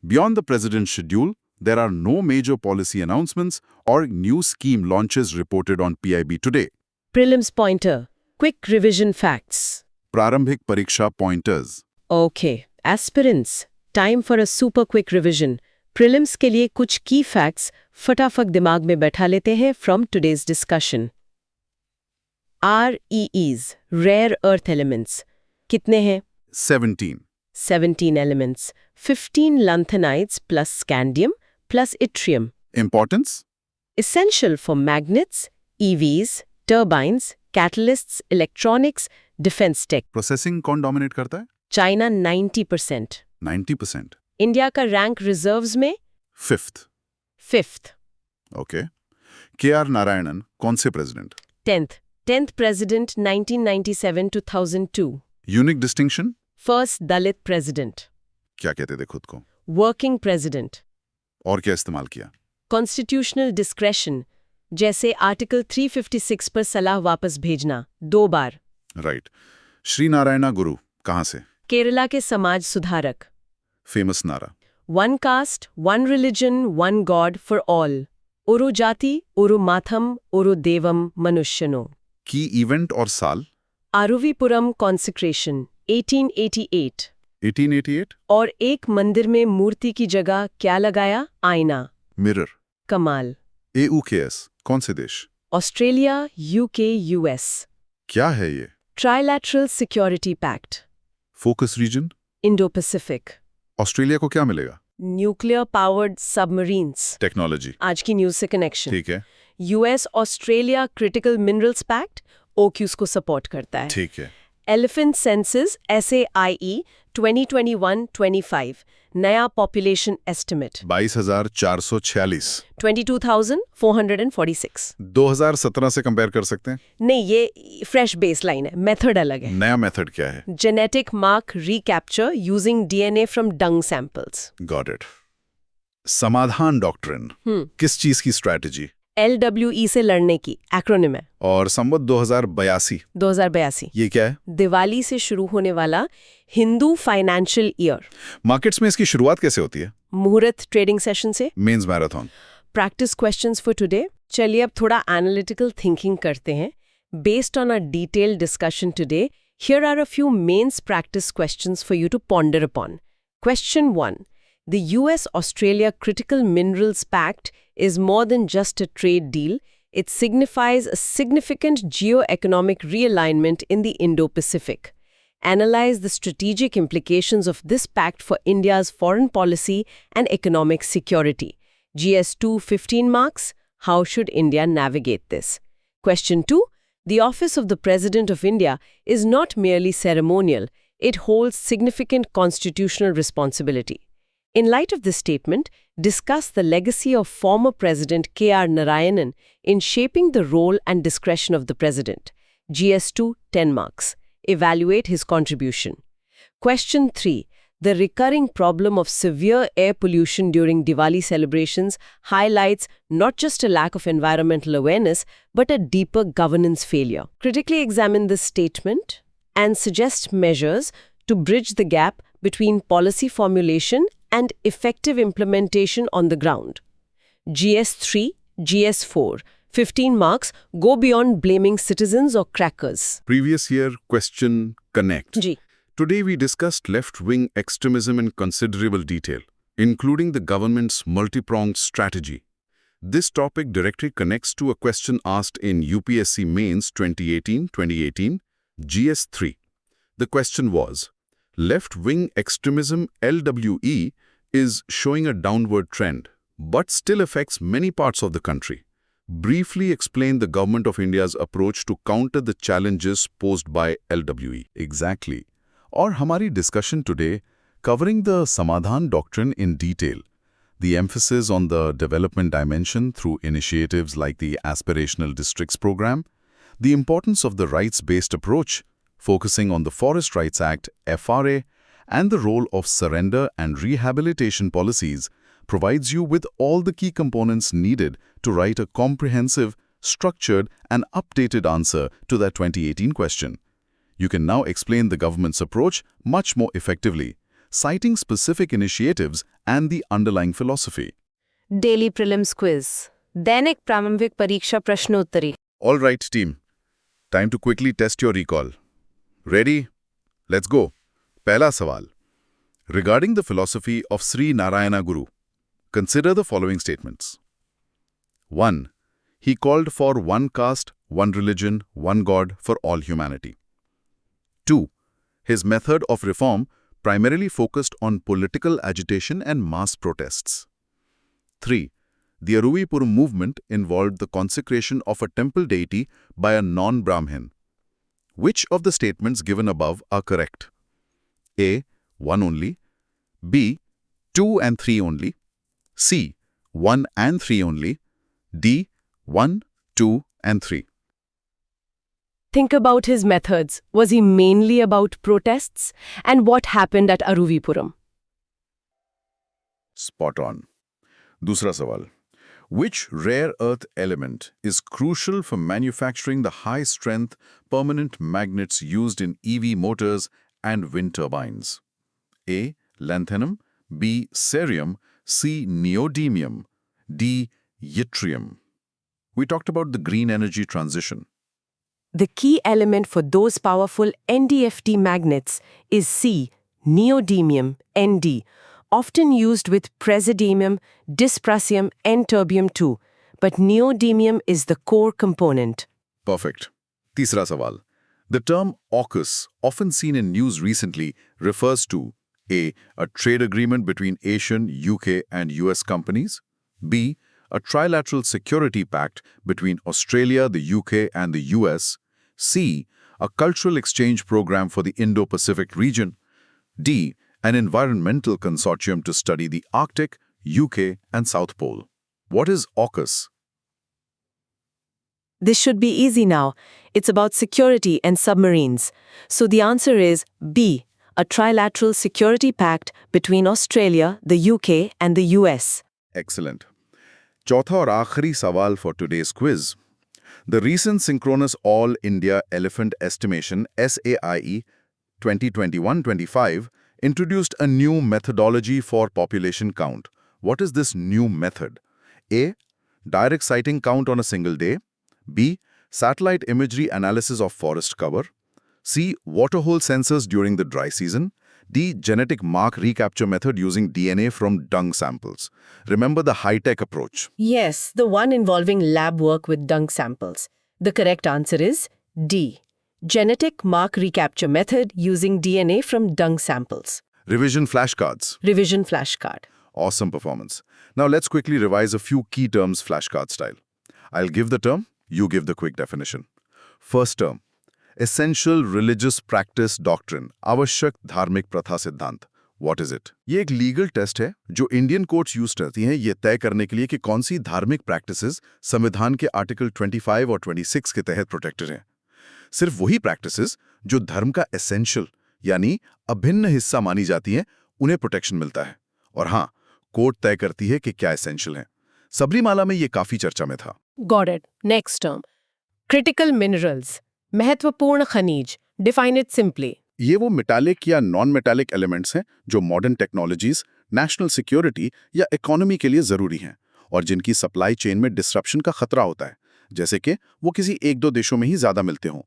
Beyond the President's schedule, there are no major policy announcements or new scheme launches reported on PIB today. Prelims Pointer, Quick Revision Facts. Prarambhik Pariksha Pointers. Okay, aspirants, time for a super quick revision. Prelims के लिए कुछ key facts फटाफट दिमाग में बैठा लेते हैं from today's discussion. REEs, Rare Earth Elements. कितने हैं? 17. 17 elements. 15 lanthanides plus scandium plus yttrium. Importance? Essential for magnets, EVs, turbines, catalysts, electronics, defense tech. Processing कौन dominate करता है? China 90%. 90%. इंडिया का रैंक रिजर्व्स में 5th. 5th. Okay. K.R. Narayanan, कौन से president? 10th president 1997-2002. Unique distinction? First Dalit president. क्या कहते थे खुद को? Working president. और क्या इस्तेमाल किया? Constitutional discretion, जैसे आर्टिकल 356 पर सलाह वापस भेजना 2 बार. Right. श्री नारायणा गुरु, कहाँ से? केरला के समाज सुधारक. Famous नारा. One caste, one religion, one God for all. Oru jati, oru matham, oru devam manushano. Key event और साल? आरुविपुरम consecration 1888. 1888? और एक मंदिर में मूर्ति की जगह क्या लगाया? आईना. Mirror. कमाल. AUKS, कौन से देश? Australia, UK, US. क्या है ये? Trilateral security pact. Focus region? Indo Pacific. Australia को क्या मिलेगा? Nuclear powered submarines. टेक्नोलॉजी. आज की न्यूज से कनेक्शन. ठीक है. US Australia critical minerals pact AUKUS को सपोर्ट करता है. ठीक है. एलिफेंट सेंसस SAIE 2021-25 नया पॉपुलेशन एस्टिमेट 22,446. 22,446. 2017 से कंपेयर कर सकते हैं? नहीं, ये फ्रेश बेसलाइन है, मेथड अलग है. नया मेथड क्या है? Genetic mark recapture using DNA from dung samples. Got it. समाधान डॉक्ट्रिन किस चीज की स्ट्रैटेजी? LWE से लड़ने की एक्रोनिम है. और संवत 2082 ये क्या है? दिवाली से शुरू होने वाला हिंदू फाइनेंशियल ईयर. मार्केट्स में इसकी शुरुआत कैसे होती है? मुहूर्त ट्रेडिंग सेशन से. Mains marathon. Practice questions for today. चलिए अब थोड़ा एनालिटिकल थिंकिंग करते हैं. Based on a detailed discussion today, here are a few mains practice questions for you to ponder upon. Question 1. The US-Australia Critical Minerals Pact is more than just a trade deal. It signifies a significant geo-economic realignment in the Indo-Pacific. Analyze the strategic implications of this pact for India's foreign policy and economic security. GS2 15 marks. How should India navigate this? Question 2. The office of the President of India is not merely ceremonial. It holds significant constitutional responsibility. In light of this statement, discuss the legacy of former President K.R. Narayanan in shaping the role and discretion of the President. GS2, 10 marks. Evaluate his contribution. Question 3. The recurring problem of severe air pollution during Diwali celebrations highlights not just a lack of environmental awareness, but a deeper governance failure. Critically examine this statement and suggest measures to bridge the gap between policy formulation and effective implementation on the ground. GS3, GS4, 15 marks, go beyond blaming citizens or crackers. Previous year question connect. Ji. Today we discussed left-wing extremism in considerable detail, including the government's multi-pronged strategy. This topic directly connects to a question asked in UPSC Mains 2018, GS3. The question was, left-wing extremism LWE is showing a downward trend, but still affects many parts of the country. Briefly explain the Government of India's approach to counter the challenges posed by LWE. Exactly. और हमारी discussion today covering the Samadhan doctrine in detail. The emphasis on the development dimension through initiatives like the Aspirational Districts program, the importance of the rights-based approach, focusing on the Forest Rights Act, FRA, and the role of surrender and rehabilitation policies provides you with all the key components needed to write a comprehensive, structured, and updated answer to that 2018 question. You can now explain the government's approach much more effectively, citing specific initiatives and the underlying philosophy. Daily prelims quiz. दैनिक प्रारंभिक परीक्षा प्रश्नोत्तरी. All right, team. Time to quickly test your recall. Ready? Let's go. Pehla sawal. Regarding the philosophy of Sri Narayana Guru, consider the following statements. 1. He called for one caste, one religion, one God for all humanity. 2. His method of reform primarily focused on political agitation and mass protests. 3. The Aruvipuram movement involved the consecration of a temple deity by a non-Brahmin. Which of the statements given above are correct? A. 1 only. B. 2 and 3 only. C. 1 and 3 only. D. 1, 2 and 3. Think about his methods. Was he mainly about protests? And what happened at Aruvipuram? Spot on. Dusra sawal. Which rare earth element is crucial for manufacturing the high-strength permanent magnets used in EV motors and wind turbines? A. Lanthanum. B. Cerium. C. Neodymium. D. Yttrium. We talked about the green energy transition. The key element for those powerful NDFT magnets is C, neodymium, Nd, often used with praseodymium, dysprasium, and terbium-2, but neodymium is the core component. Perfect. Tisra sawal. The term AUKUS, often seen in news recently, refers to A. A trade agreement between Asian, UK, and US companies. B. A trilateral security pact between Australia, the UK, and the US. C. A cultural exchange program for the Indo-Pacific region. D. An environmental consortium to study the Arctic, UK, and South Pole. What is AUKUS? This should be easy now. It's about security and submarines. So the answer is B, a trilateral security pact between Australia, the UK, and the US. Excellent. Chautha और आखिरी सवाल for today's quiz. The recent Synchronous All India Elephant Estimation SAIE 2021-25 introduced a new methodology for population count. What is this new method? A. Direct sighting count on a single day. B. Satellite imagery analysis of forest cover. C. Waterhole sensors during the dry season. D. Genetic mark recapture method using DNA from dung samples. Remember the high-tech approach. Yes, the one involving lab work with dung samples. The correct answer is D, genetic mark recapture method using DNA from dung samples. Revision flashcards. Revision flashcard. Awesome performance. Now let's quickly revise a few key terms flashcard style. I'll give the term, you give the quick definition. First term. Essential religious practice doctrine, आवश्यक धार्मिक प्रथा सिद्धांत. What is it? ये एक legal test है जो Indian courts use करती हैं ये तय करने के लिए कि कौन सी धार्मिक प्रैक्टिसेस संविधान के आर्टिकल 25 और 26 के तहत प्रोटेक्टेड हैं। सिर्फ वही प्रैक्टिसेस जो धर्म का एसेंशियल यानी अभिन्न हिस्सा मानी जाती हैं उन्हें प्रोटेक्शन मिलता है। और हाँ, कोर्ट तय करती है कि क्या एसेंशियल है। सबरीमाला में ये काफी चर्चा में था। Got it. Next term, critical minerals, महत्वपूर्ण खनिज, डिफाइन इट सिंपली। ये वो मेटालिक या नॉन मेटालिक एलिमेंट्स हैं जो मॉडर्न टेक्नोलॉजीज, नेशनल सिक्योरिटी या इकोनॉमी के लिए जरूरी हैं और जिनकी सप्लाई चेन में डिसरप्शन का खतरा होता है, जैसे कि वो किसी एक दो देशों में ही ज्यादा मिलते हों।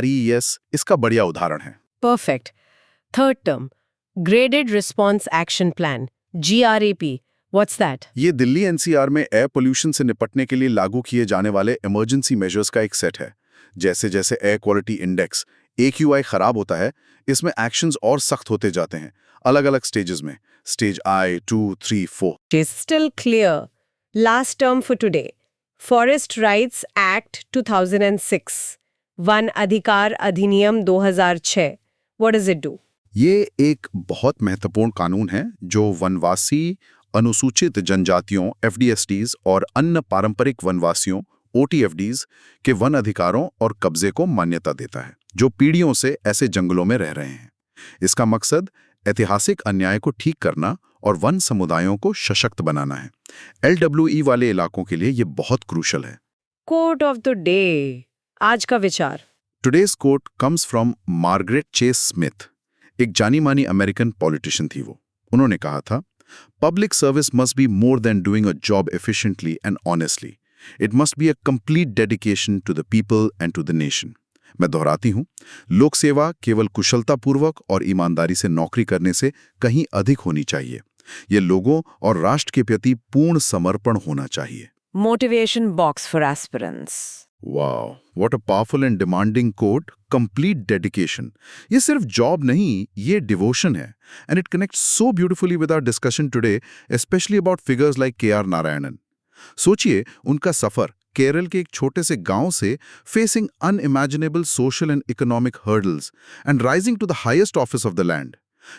RES इसका बढ़िया उदाहरण है। Perfect. Third term, graded response action plan, GRAP, what's that? ये दिल्ली NCR में एयर पोल्यूशन से निपटने के लिए लागू किए जाने वाले इमरजेंसी मेजर्स का एक सेट है। जैसे जैसे एयर क्वालिटी इंडेक्स AQI खराब होता है, इसमें एक्शंस और सख्त होते जाते हैं अलग अलग स्टेजेस में, stage I, 2, 3, 4। Is still clear. Last term for today. Forest Rights Act 2006. One अधिकार अधिनियम 2006. What does it do? ये एक बहुत महत्वपूर्ण कानून है जो वनवासी, अनुसूचित जनजातियों FDSTs और अन्य पारंपरिक वनवासियों OTFDs के वन अधिकारों और कब्जे को मान्यता देता है, जो पीढ़ियों से ऐसे जंगलों में रह रहे हैं। इसका मकसद ऐतिहासिक अन्याय को ठीक करना और वन समुदायों को सशक्त बनाना है। LWE वाले इलाकों के लिए ये बहुत क्रूशल है। कोट ऑफ द डे, आज का विचार। Today's quote comes from Margaret Chase Smith, एक जानी मानी अमेरिकन पॉलिटिशियन थी वो। उन्होंने कहा था, public service must be more than doing a job efficiently and honestly, it must be a complete dedication to the people and to the nation. मैं दोहराती हूं, लोक सेवा केवल कुशलतापूर्वक और ईमानदारी से नौकरी करने से कहीं अधिक होनी चाहिए। ये लोगों और राष्ट्र के प्रति पूर्ण समर्पण होना चाहिए। Motivation box for aspirants. Wow, what a powerful and demanding quote, complete dedication. ये सिर्फ जॉब नहीं, ये डिवोशन है। And it connects so beautifully with our discussion today, especially about figures like KR Narayanan. सोचिए उनका सफर केरल के एक छोटे से गांव से, facing unimaginable social and economic hurdles and rising to the highest office of the land.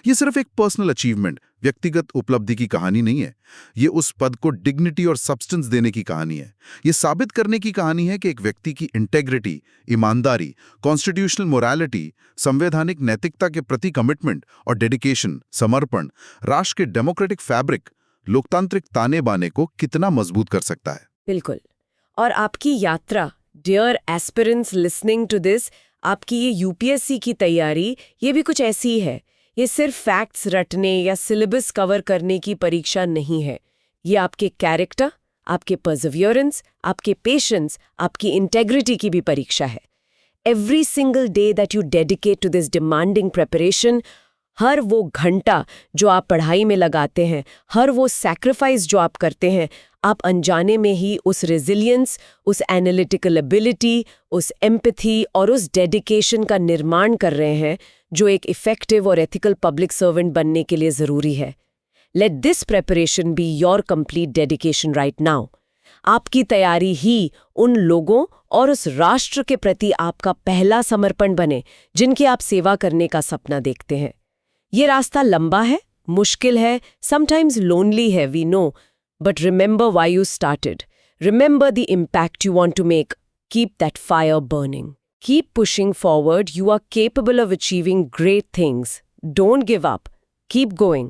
ये सिर्फ एक पर्सनल अचीवमेंट, व्यक्तिगत उपलब्धि की कहानी नहीं है। ये उस पद को डिग्निटी और सब्सटेंस देने की कहानी है। ये साबित करने की कहानी है कि एक व्यक्ति की इंटेग्रिटी, ईमानदारी, कॉन्स्टिट्यूशनल मोरालिटी, संवैधानिक नैतिकता के प्रति कमिटमेंट और डेडिकेशन, समर्पण, राष्ट्र के डेमोक्रेटिक फैब्रिक, लोकतांत्रिक ताने बाने को कितना मजबूत कर सकता है। बिल्कुल। और आपकी यात्रा, dear aspirants listening to this, आपकी ये UPSC की तैयारी, ये भी कुछ ऐसी ही है। ये सिर्फ फैक्ट्स रटने या सिलेबस कवर करने की परीक्षा नहीं है। ये आपके कैरेक्टर, आपके परसिवियरेंस, आपके पेशेंस, आपकी इंटेग्रिटी की भी परीक्षा है। Every single day that you dedicate to this demanding preparation, हर वो घंटा जो आप पढ़ाई में लगाते हैं, हर वो सैक्रिफाइस जो आप करते हैं, आप अनजाने में ही उस रेजिलियंस, उस एनालिटिकल एबिलिटी, उस एम्पैथी और उस डेडिकेशन का निर्माण कर रहे हैं जो एक इफेक्टिव और एथिकल पब्लिक सर्वेंट बनने के लिए ज़रूरी है। Let this preparation be your complete dedication right now. आपकी तैयारी ही उन लोगों और उस राष्ट्र के प्रति आपका पहला समर्पण बने जिनकी आप सेवा करने का सपना देखते हैं। ये रास्ता लंबा है, मुश्किल है, समटाइम्स लोनली है, we know, but remember why you started. Remember the impact you want to make. Keep that fire burning. Keep pushing forward. You are capable of achieving great things. Don't give up. Keep going.